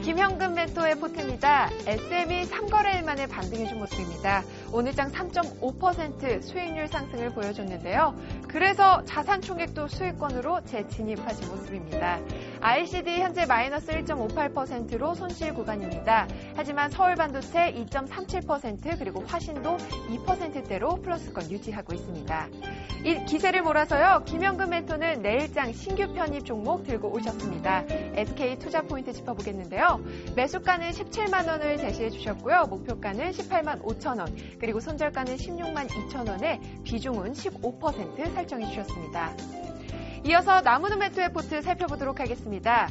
김형근 멘토의 포트입니다. SM이 3거래일 만에 반등해준 모습입니다. 오늘장 3.5% 수익률 상승을 보여줬는데요. 그래서 자산 총액도 수익권으로 재진입하신 모습입니다. ICD 현재 마이너스 1.58%로 손실 구간입니다. 하지만 서울반도체 2.37% 그리고 화신도 2%대로 플러스권 유지하고 있습니다. 이 기세를 몰아서요. 김형근 멘토는 내일장 신규 편입 종목 들고 오셨습니다. SK 투자 포인트 짚어보겠는데요. 매수가는 17만 원을 제시해 주셨고요. 목표가는 18만 5천 원, 그리고 손절가는 16만 2천 원에 비중은 15% 설정해 주셨습니다. 이어서 나무는 멘토의 포트 살펴보도록 하겠습니다.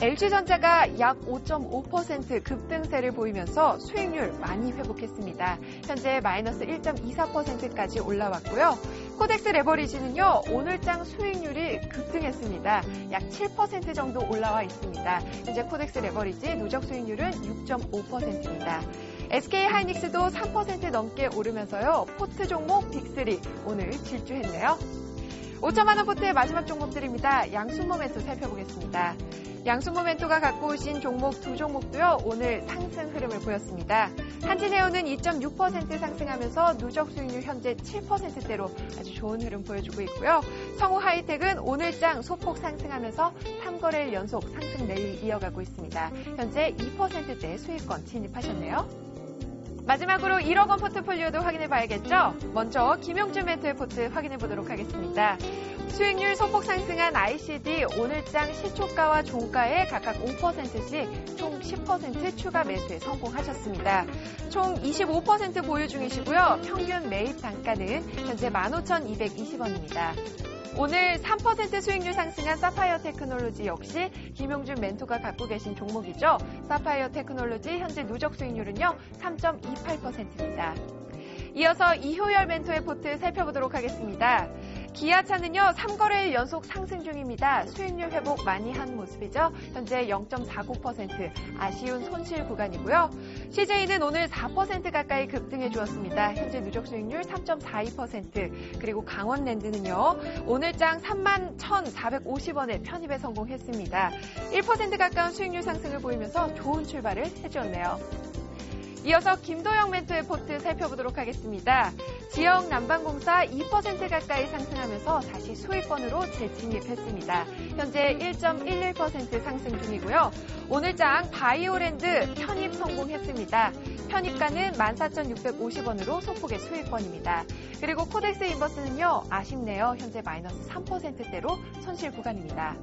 LG전자가 약 5.5% 급등세를 보이면서 수익률 많이 회복했습니다. 현재 마이너스 1.24%까지 올라왔고요. 코덱스 레버리지는요, 오늘장 수익률이 급등했습니다. 약 7% 정도 올라와 있습니다. 현재 코덱스 레버리지 누적 수익률은 6.5%입니다. SK 하이닉스도 3% 넘게 오르면서요, 포트 종목 빅3 오늘 질주했네요. 5천만 원 포트의 마지막 종목들입니다. 양순모 멘토 살펴보겠습니다. 양순모 멘토가 갖고 오신 종목 두 종목도요, 오늘 상승 흐름을 보였습니다. 한진해운은 2.6% 상승하면서 누적 수익률 현재 7%대로 아주 좋은 흐름 보여주고 있고요. 성우하이텍은 오늘장 소폭 상승하면서 3거래일 연속 상승 랠리 이어가고 있습니다. 현재 2%대 수익권 진입하셨네요. 마지막으로 1억 원 포트폴리오도 확인해봐야겠죠? 먼저 김용준 멘토의 포트 확인해보도록 하겠습니다. 수익률 소폭 상승한 ICD 오늘장 시초가와 종가에 각각 5%씩 총 10% 추가 매수에 성공하셨습니다. 총 25% 보유 중이시고요. 평균 매입 단가는 현재 15,220원입니다. 오늘 3% 수익률 상승한 사파이어 테크놀로지 역시 김용준 멘토가 갖고 계신 종목이죠. 사파이어 테크놀로지 현재 누적 수익률은요 3.28%입니다. 이어서 이효열 멘토의 포트 살펴보도록 하겠습니다. 기아차는요 3거래일 연속 상승 중입니다. 수익률 회복 많이 한 모습이죠. 현재 0.49% 아쉬운 손실 구간이고요. CJ는 오늘 4% 가까이 급등해 주었습니다. 현재 누적 수익률 3.42%, 그리고 강원랜드는요 오늘장 31,450원에 편입에 성공했습니다. 1% 가까운 수익률 상승을 보이면서 좋은 출발을 해주었네요. 이어서 김도영 멘토의 포트 살펴보도록 하겠습니다. 지역 난방공사 2% 가까이 상승하면서 다시 수익권으로 재진입했습니다. 현재 1.11% 상승 중이고요. 오늘장 바이오랜드 편입 성공했습니다. 편입가는 14,650원으로 소폭의 수익권입니다. 그리고 코덱스 인버스는요, 아쉽네요. 현재 마이너스 3%대로 손실 구간입니다.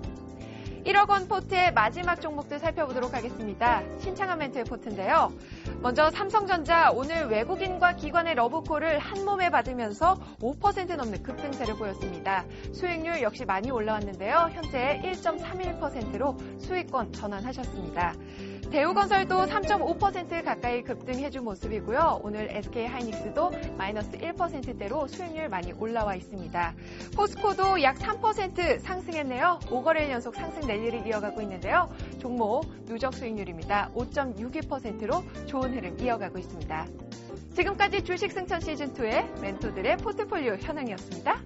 1억 원 포트의 마지막 종목들 살펴보도록 하겠습니다. 신창한 멘트의 포트인데요. 먼저 삼성전자 오늘 외국인과 기관의 러브콜을 한 몸에 받으면서 5% 넘는 급등세를 보였습니다. 수익률 역시 많이 올라왔는데요. 현재 1.31%로 수익권 전환하셨습니다. 대우건설도 3.5% 가까이 급등해준 모습이고요. 오늘 SK하이닉스도 마이너스 1%대로 수익률 많이 올라와 있습니다. 포스코도 약 3% 상승했네요. 5거래일 연속 상승 랠리를 이어가고 있는데요. 종목 누적 수익률입니다. 5.62%로 좋은 흐름 이어가고 있습니다. 지금까지 주식 승천 시즌2의 멘토들의 포트폴리오 현황이었습니다.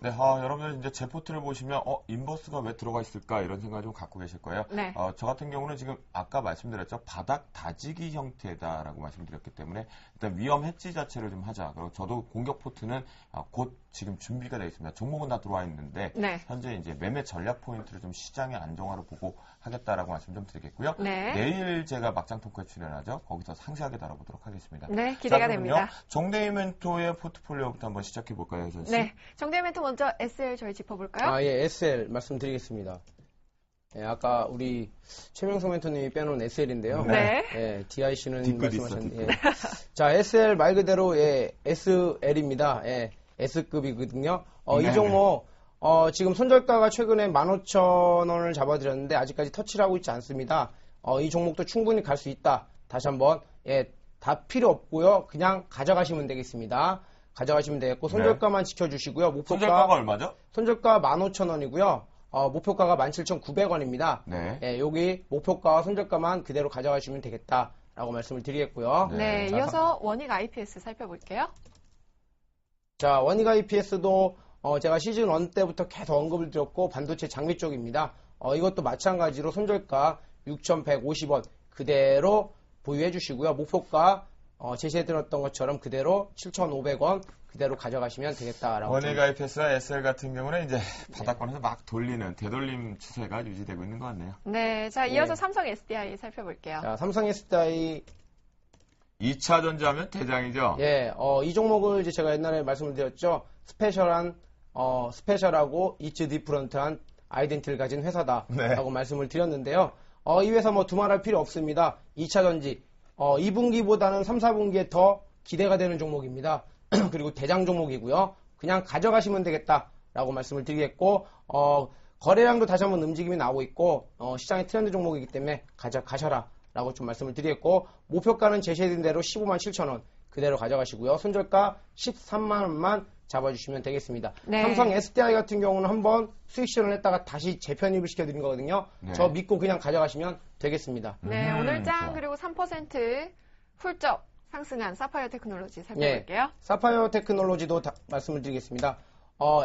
네, 여러분들 이제 제 포트를 보시면, 인버스가 왜 들어가 있을까? 이런 생각을 좀 갖고 계실 거예요. 네. 저 같은 경우는 지금 아까 말씀드렸죠. 바닥 다지기 형태다라고 말씀드렸기 때문에 일단 위험 해지 자체를 좀 하자. 그리고 저도 공격 포트는 곧 지금 준비가 되어 있습니다. 종목은 다 들어와 있는데, 네. 현재 이제 매매 전략 포인트를 좀 시장의 안정화를 보고 하겠다라고 말씀 좀 드리겠고요. 네. 내일 제가 막장 토크에 출연하죠. 거기서 상세하게 다뤄보도록 하겠습니다. 네, 기대가 자, 그러면요, 됩니다. 정대희 멘토의 포트폴리오부터 한번 시작해 볼까요, 혜선 씨? 네, 정대희 멘토 먼저 SL 저희 짚어볼까요? 예, SL 말씀드리겠습니다. 예, 아까 우리 최명성 멘토님이 빼놓은 SL인데요. 네. 예, DIC는 뒤끝 있어, 말씀하셨는데. 예. 자, SL 말 그대로 예, SL입니다. 예, S급이거든요. 이 네. 종목 지금 손절가가 최근에 15,000원을 잡아드렸는데 아직까지 터치를 하고 있지 않습니다. 이 종목도 충분히 갈 수 있다. 다시 한번 예, 다 필요 없고요. 그냥 가져가시면 되겠습니다. 가져가시면 되겠고 손절가만 지켜주시고요. 목표가 손절가가 얼마죠? 손절가 15,000원이고요. 목표가가 17,900원입니다. 네. 예, 여기 목표가와 손절가만 그대로 가져가시면 되겠다라고 말씀을 드리겠고요. 네, 자, 이어서 원익 IPS 살펴볼게요. 자, 원익 IPS도 제가 시즌 1 때부터 계속 언급을 드렸고 반도체 장비 쪽입니다. 이것도 마찬가지로 손절가 6,150원 그대로 보유해 주시고요. 목표가 제시해드렸던 것처럼 그대로 7,500원 그대로 가져가시면 되겠다라고. 원익 IPS와 SL 같은 경우는 이제 바닥권에서 막 돌리는 되돌림 추세가 유지되고 있는 것 같네요. 네, 자 이어서 네. 삼성 SDI 살펴볼게요. 자, 삼성 SDI 2차 전지하면 대장이죠? 예, 이 종목을 이제 제가 옛날에 말씀을 드렸죠. 스페셜하고 이츠 디프런트한 아이덴티티를 가진 회사다라고 네. 말씀을 드렸는데요. 이 회사 뭐 두말할 필요 없습니다. 2차 전지 2분기보다는 3, 4분기에 더 기대가 되는 종목입니다. 그리고 대장 종목이고요. 그냥 가져가시면 되겠다라고 말씀을 드리겠고 거래량도 다시 한번 움직임이 나오고 있고 시장의 트렌드 종목이기 때문에 가져가셔라 라고 좀 말씀을 드리겠고 목표가는 제시해드린 대로 157,000원 그대로 가져가시고요. 손절가 13만원만 잡아주시면 되겠습니다. 네. 삼성 SDI 같은 경우는 한번 수익 실현을 했다가 다시 재편입을 시켜드린 거거든요. 네. 저 믿고 그냥 가져가시면 되겠습니다. 네, 오늘장 좋아. 그리고 3% 훌쩍 상승한 사파이어 테크놀로지 살펴볼게요. 사파이어 테크놀로지도 말씀을 드리겠습니다.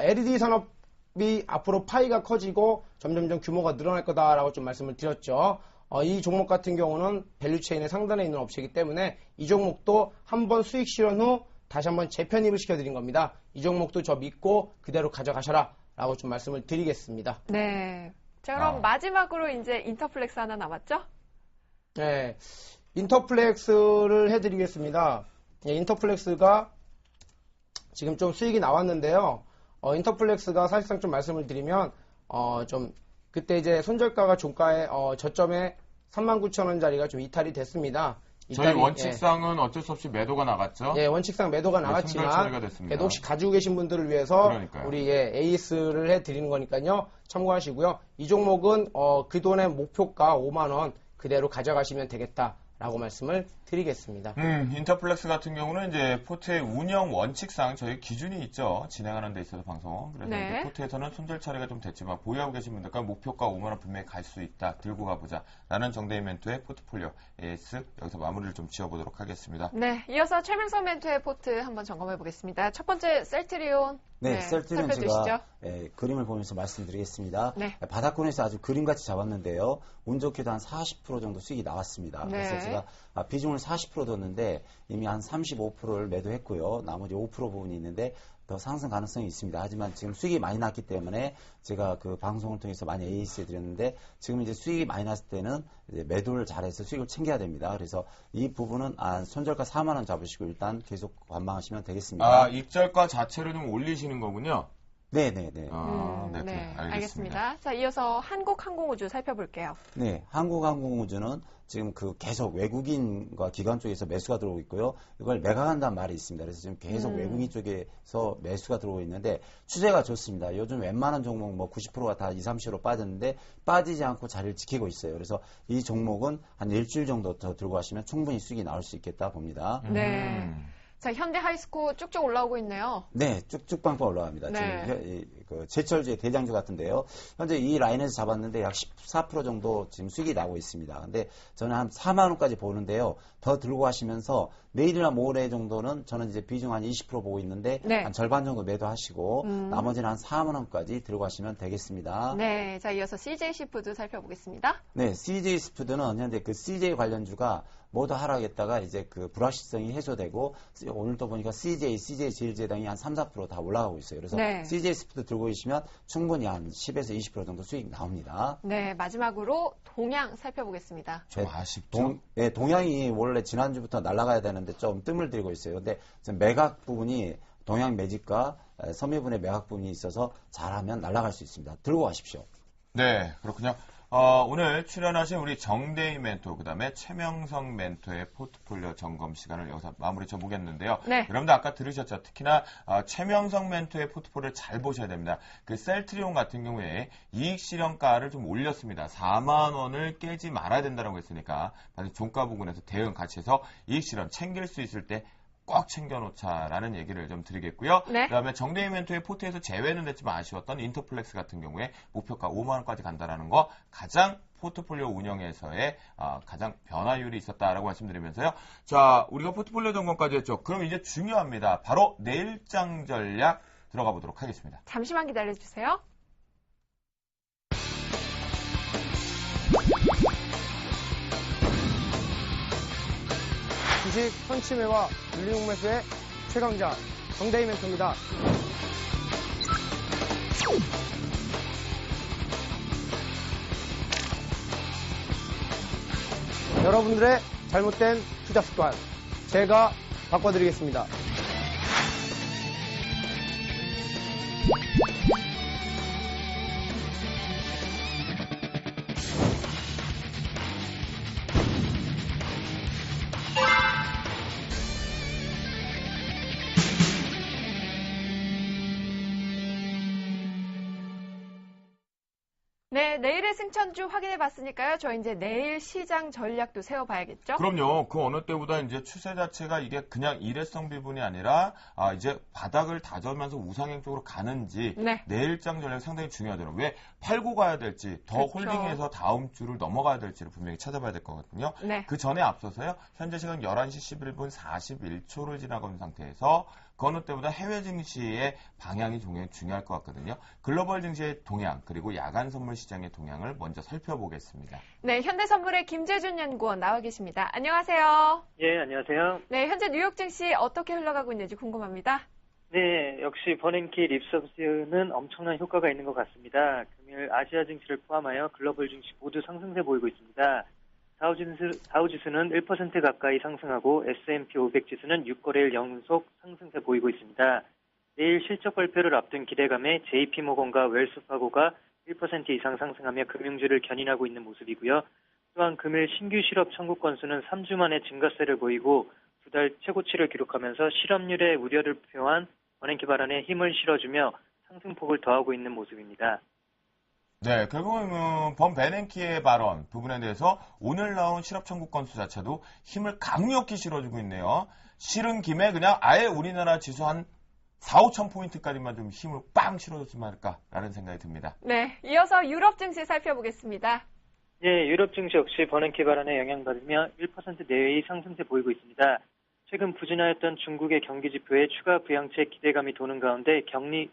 LED 산업이 앞으로 파이가 커지고 점점점 규모가 늘어날 거다라고 좀 말씀을 드렸죠. 이 종목 같은 경우는 밸류체인의 상단에 있는 업체이기 때문에 이 종목도 한번 수익 실현 후 다시 한번 재편입을 시켜드린 겁니다. 이 종목도 저 믿고 그대로 가져가셔라 라고 좀 말씀을 드리겠습니다. 네. 자, 그럼 마지막으로 이제 인터플렉스 하나 남았죠? 네, 인터플렉스를 해드리겠습니다. 예, 인터플렉스가 지금 좀 수익이 나왔는데요. 인터플렉스가 사실상 좀 말씀을 드리면 좀 그때 이제 손절가가 종가에 저점에 39,000원짜리가 좀 이탈이 됐습니다. 저희 원칙상은 어쩔 수 없이 매도가 나갔죠? 예, 원칙상 매도가 손절 처리가 나갔지만 됐습니다. 그래도 혹시 가지고 계신 분들을 위해서 그러니까요. 우리 에이스를 해드리는 거니까요. 참고하시고요. 이 종목은 그 돈의 목표가 5만원 그대로 가져가시면 되겠다라고 라고 말씀을 드리겠습니다. 인터플렉스 같은 경우는 이제 포트의 운영 원칙상 저희 기준이 있죠. 진행하는 데 있어서 방송. 그래서 네. 이제 포트에서는 손절 처리가 좀 됐지만 보유하고 계신 분들과 목표가 5만 원 분명히 갈 수 있다. 들고 가보자. 라는 정도의 멘토의 포트폴리오 AS 여기서 마무리를 좀 지어보도록 하겠습니다. 네, 이어서 최명성 멘토의 포트 한번 점검해 보겠습니다. 첫 번째 셀트리온. 네, 셀트리온 살펴주시죠. 제가 그림을 보면서 말씀드리겠습니다. 네. 바닥권에서 아주 그림같이 잡았는데요. 운 좋게도 한 40% 정도 수익이 나왔습니다. 네. 그래서 제가 비중을 40% 뒀는데 이미 한 35%를 매도했고요. 나머지 5% 부분이 있는데 더 상승 가능성이 있습니다. 하지만 지금 수익이 많이 났기 때문에 제가 그 방송을 통해서 많이 AS 드렸는데 지금 이제 수익이 많이 났을 때는 이제 매도를 잘해서 수익을 챙겨야 됩니다. 그래서 이 부분은 손절가 4만 원 잡으시고 일단 계속 관망하시면 되겠습니다. 입절가 자체로 좀 올리시는 거군요. 네네네. 네, 알겠습니다. 자, 이어서 한국항공우주 살펴볼게요. 네, 한국항공우주는 지금 계속 외국인과 기관 쪽에서 매수가 들어오고 있고요. 이걸 매각한다는 말이 있습니다. 그래서 지금 계속 외국인 쪽에서 매수가 들어오고 있는데 추세가 좋습니다. 요즘 웬만한 종목 90%가 다 20, 30% 빠졌는데 빠지지 않고 자리를 지키고 있어요. 그래서 이 종목은 한 일주일 정도 더 들고 가시면 충분히 수익이 나올 수 있겠다 봅니다. 네. 자, 현대 하이스코 쭉쭉 올라오고 있네요. 네, 쭉쭉 빵빵 올라갑니다. 네. 지금 제철주의 대장주 같은데요. 현재 이 라인에서 잡았는데 약 14% 정도 지금 수익이 나고 있습니다. 근데 저는 한 4만 원까지 보는데요. 더 들고 가시면서 내일이나 모레 정도는 저는 이제 비중 한 20% 보고 있는데 네. 한 절반 정도 매도하시고 나머지는 한 4만 원까지 들고 가시면 되겠습니다. 네. 자, 이어서 CJ시푸드 살펴보겠습니다. 네, CJ 스푸드는 현재 CJ 관련주가 모두 하락했다가 이제 불확실성이 해소되고 오늘도 보니까 CJ 제일제당이 한 3, 4% 다 올라가고 있어요. 그래서 네. CJ 스푸드 들고 계시면 충분히 한 10에서 20% 정도 수익 나옵니다. 네, 마지막으로 동양 살펴보겠습니다. 좀 아쉽죠? 동양이 원래 지난주부터 날아가야 되는데 좀 뜸을 들이고 있어요. 근데 지금 매각 부분이 동양 매집과 섬유분의 매각 부분이 있어서 잘하면 날아갈 수 있습니다. 들고 가십시오. 네, 그렇군요. 오늘 출연하신 우리 정대희 멘토, 그 다음에 최명성 멘토의 포트폴리오 점검 시간을 여기서 마무리 쳐보겠는데요. 네. 여러분들 아까 들으셨죠? 특히나 최명성 멘토의 포트폴리오를 잘 보셔야 됩니다. 셀트리온 같은 경우에 이익 실현가를 좀 올렸습니다. 4만 원을 깨지 말아야 된다고 했으니까 종가 부분에서 대응 같이 해서 이익 실현 챙길 수 있을 때 꼭 챙겨놓자라는 얘기를 좀 드리겠고요. 네. 그다음에 정대희 멘토의 포트에서 제외는 됐지만 아쉬웠던 인터플렉스 같은 경우에 목표가 5만 원까지 간다라는 거 가장 포트폴리오 운영에서의 가장 변화율이 있었다라고 말씀드리면서요. 자, 우리가 포트폴리오 점검까지 했죠. 그럼 이제 중요합니다. 바로 내일장 전략 들어가 보도록 하겠습니다. 잠시만 기다려주세요. 주식 선취매와 물리용 매수의 최강자 정대희 멘토입니다. 여러분들의 잘못된 투자 습관 제가 바꿔드리겠습니다. 네, 내일의 승천주 확인해 봤으니까요. 저 이제 내일 시장 전략도 세워봐야겠죠? 그럼요. 그 어느 때보다 이제 추세 자체가 이게 그냥 일회성 비분이 아니라 이제 바닥을 다져면서 우상향 쪽으로 가는지 네. 내일장 전략이 상당히 중요하더라고요. 왜 팔고 가야 될지 더 그렇죠. 홀딩해서 다음 주를 넘어가야 될지를 분명히 찾아봐야 될 거거든요. 네. 그 전에 앞서서요. 현재 시간 11시 11분 41초를 지나고 있는 상태에서 그 어느 때보다 해외 증시의 방향이 굉장히 중요할 것 같거든요. 글로벌 증시의 동향 그리고 야간 선물 시장의 동향을 먼저 살펴보겠습니다. 네, 현대선물의 김재준 연구원 나와 계십니다. 안녕하세요. 예, 안녕하세요. 네, 현재 뉴욕 증시 어떻게 흘러가고 있는지 궁금합니다. 네, 역시 버냉키 립서비스는 엄청난 효과가 있는 것 같습니다. 금일 아시아 증시를 포함하여 글로벌 증시 모두 상승세 보이고 있습니다. 다우지수는 1% 가까이 상승하고 S&P 500 지수는 6거래일 연속 상승세 보이고 있습니다. 내일 실적 발표를 앞둔 기대감에 JP모건과 웰스파고가 1% 이상 상승하며 금융주를 견인하고 있는 모습이고요. 또한 금일 신규 실업 청구 건수는 3주 만에 증가세를 보이고 두 달 최고치를 기록하면서 실업률의 우려를 표한 버냉키 발언에 힘을 실어주며 상승폭을 더하고 있는 모습입니다. 네, 결국은 범 베넨키의 발언 부분에 대해서 오늘 나온 실업 청구 건수 자체도 힘을 강력히 실어주고 있네요. 실은 김에 그냥 아예 우리나라 지수 한 4, 5천 포인트까지만 좀 힘을 빵 실어줬으면 할까라는 생각이 듭니다. 네, 이어서 유럽 증시 살펴보겠습니다. 예, 유럽 증시 역시 버냉키 발언에 영향받으며 1% 내외의 상승세 보이고 있습니다. 최근 부진하였던 중국의 경기 지표에 추가 부양책 기대감이 도는 가운데 경기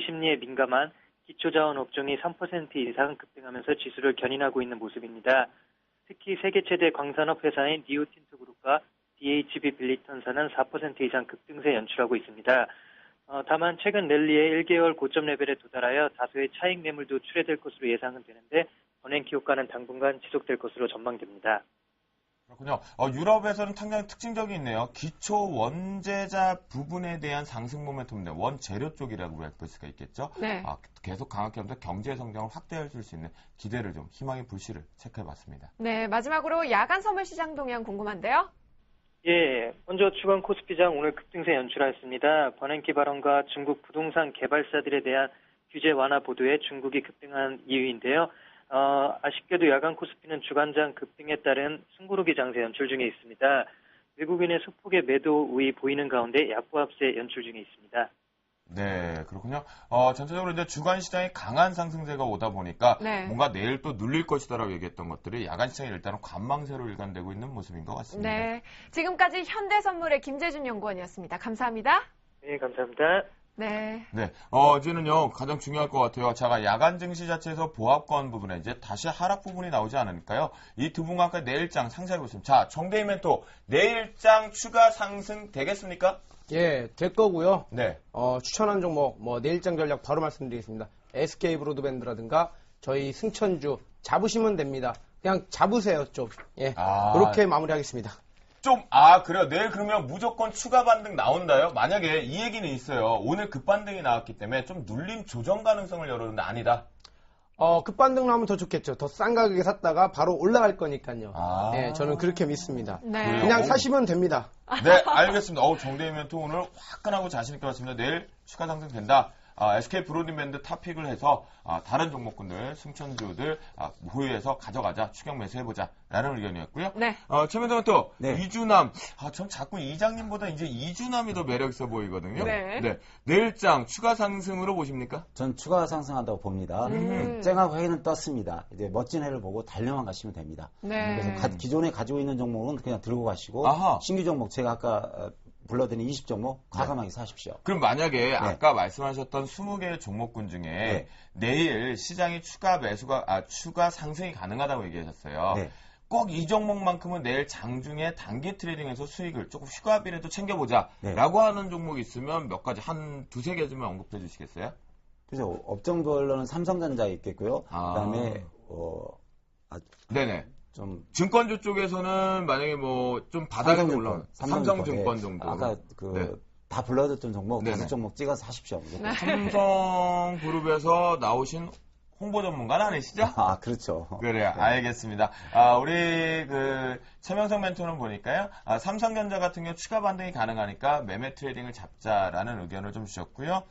심리에 민감한 기초자원 업종이 3% 이상 급등하면서 지수를 견인하고 있는 모습입니다. 특히 세계 최대 광산업 회사인 리오틴트 그룹과 DHB 빌리턴사는 4% 이상 급등세 연출하고 있습니다. 다만 최근 랠리의 1개월 고점 레벨에 도달하여 다소의 차익 매물도 출회될 것으로 예상은 되는데 버냉키 효과는 당분간 지속될 것으로 전망됩니다. 그렇군요. 유럽에서는 상당히 특징적이 있네요. 기초 원재자 부분에 대한 상승 모멘텀인데 원재료 쪽이라고 볼 수가 있겠죠. 네. 계속 강하게 하면서 경제 성장을 확대할 수 있는 기대를 좀 희망의 불씨를 체크해봤습니다. 네, 마지막으로 야간 선물 시장 동향 궁금한데요. 예, 먼저 주간 코스피장 오늘 급등세 연출하였습니다. 버냉키 발언과 중국 부동산 개발사들에 대한 규제 완화 보도에 중국이 급등한 이유인데요. 아쉽게도 야간 코스피는 주간장 급등에 따른 숨고르기 장세 연출 중에 있습니다. 외국인의 소폭의 매도 우위 보이는 가운데 약보합세 연출 중에 있습니다. 네, 그렇군요. 전체적으로 이제 주간 시장에 강한 상승세가 오다 보니까 네. 뭔가 내일 또 눌릴 것이다라고 얘기했던 것들이 야간 시장에 일단은 관망세로 일관되고 있는 모습인 것 같습니다. 네, 지금까지 현대선물의 김재준 연구원이었습니다. 감사합니다. 네, 감사합니다. 네. 네, 이제는요, 가장 중요할 것 같아요. 제가 야간 증시 자체에서 보합권 부분에 이제 다시 하락 부분이 나오지 않을까요? 이 두 분과 함께 내일장 상세히 보겠습니다. 자, 정대희 멘토, 내일장 추가 상승 되겠습니까? 예, 될 거고요. 네. 추천한 종목, 내일장 전략 바로 말씀드리겠습니다. SK 브로드밴드라든가 저희 승천주 잡으시면 됩니다. 그냥 잡으세요, 좀. 예. 그렇게 마무리하겠습니다. 그래요. 내일 그러면 무조건 추가 반등 나온다요? 만약에 이 얘기는 있어요. 오늘 급반등이 나왔기 때문에 좀 눌림 조정 가능성을 열어두는데 아니다. 급반등 나오면 더 좋겠죠. 더 싼 가격에 샀다가 바로 올라갈 거니까요. 예, 저는 그렇게 믿습니다. 네. 그냥 사시면 됩니다. 네, 알겠습니다. 저대희 멘토 오늘 화끈하고 자신있게 왔습니다. 내일 추가 상승 된다. SK 브로드밴드 탑픽을 해서 다른 종목군들, 승천주들 보유해서 가져가자, 추격 매수해보자 라는 의견이었고요. 네. 최민정 또 네. 이주남, 전 자꾸 이장님보다 이제 이주남이 더 매력있어 보이거든요. 네. 내일장 추가 상승으로 보십니까? 전 추가 상승한다고 봅니다. 쨍하고 해는 떴습니다. 이제 멋진 해를 보고 달려만 가시면 됩니다. 네. 그래서 기존에 가지고 있는 종목은 그냥 들고 가시고 아하. 신규 종목 제가 아까 불러드린 20종목 과감하게 사십시오. 그럼 만약에 아까 말씀하셨던 20개의 종목군 중에 내일 시장이 추가 상승이 가능하다고 얘기하셨어요. 네. 꼭 이 종목만큼은 내일 장중에 단기 트레이딩에서 수익을 조금 휴가비라도 챙겨보자 라고 하는 종목이 있으면 몇 가지 한 두세 개 좀 언급해 주시겠어요? 그래서 업종별로는 삼성전자 있겠고요. 그다음에 네네. 좀 증권주 쪽에서는 만약에 좀 바닥에 올라온 삼성증권 정도. 아까 다 불러줬던 종목 네네. 5종목 찍어서 사십시오. 네. 삼성그룹에서 나오신 홍보 전문가는 아니시죠? 그렇죠. 그래요. 네. 알겠습니다. 우리 최명성 멘토는 보니까요. 삼성전자 같은 경우 추가 반등이 가능하니까 매매 트레이딩을 잡자라는 의견을 좀 주셨고요.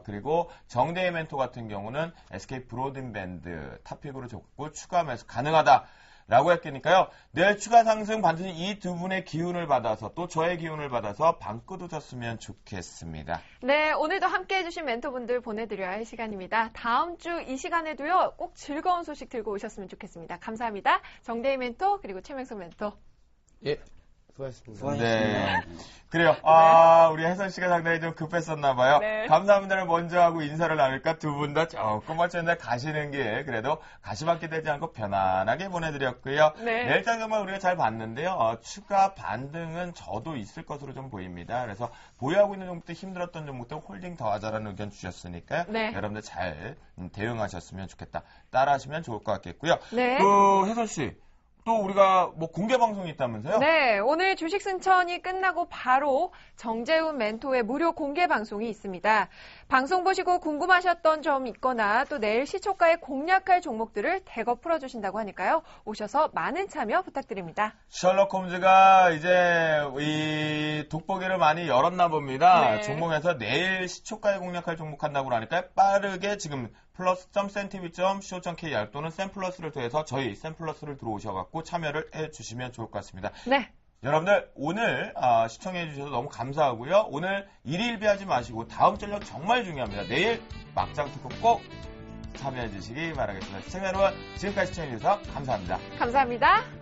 그리고 정대희 멘토 같은 경우는 SK 브로드밴드 탑픽으로 줬고 추가 매수 가능하다. 라고 했으니까요. 내일 추가 상승 반드시 이 두 분의 기운을 받아서 또 저의 기운을 받아서 방구도 졌으면 좋겠습니다. 네, 오늘도 함께 해주신 멘토분들 보내드려야 할 시간입니다. 다음 주 이 시간에도요, 꼭 즐거운 소식 들고 오셨으면 좋겠습니다. 감사합니다. 정대희 멘토, 그리고 최명석 멘토. 예, 수고하셨습니다. 네. 그래요. 우리 혜선 씨가 상당히 좀 급했었나봐요. 네. 감사합니다를 먼저 하고 인사를 나눌까 두 분 다 조금 어쩐데 가시는 길 그래도 가시밭길 되지 않고 편안하게 보내드렸고요. 네. 내일장 정말 우리가 잘 봤는데요. 추가 반등은 저도 있을 것으로 좀 보입니다. 그래서 보유하고 있는 종목들 힘들었던 종목들 홀딩 더 하자라는 의견 주셨으니까요. 네. 여러분들 잘 대응하셨으면 좋겠다. 따라하시면 좋을 것 같겠고요. 네. 혜선 씨. 또 우리가 공개 방송이 있다면서요? 네, 오늘 주식 승천이 끝나고 바로 정재훈 멘토의 무료 공개 방송이 있습니다. 방송 보시고 궁금하셨던 점 있거나 또 내일 시초가에 공략할 종목들을 대거 풀어주신다고 하니까요. 오셔서 많은 참여 부탁드립니다. 셜록 홈즈가 이제 이 돋보기를 많이 열었나 봅니다. 네. 종목에서 내일 시초가에 공략할 종목 한다고 하니까 빠르게 지금 plus.cntv.co.kr 또는 샘플러스를 통해서 저희 샘플러스를 들어오셔갖고 참여를 해주시면 좋을 것 같습니다. 네. 여러분들 오늘 시청해 주셔서 너무 감사하고요. 오늘 일일비하지 마시고 다음 전력 정말 중요합니다. 내일 막장 투표 꼭 참여해 주시기 바라겠습니다. 시청자 여러분 지금까지 시청해 주셔서 감사합니다. 감사합니다.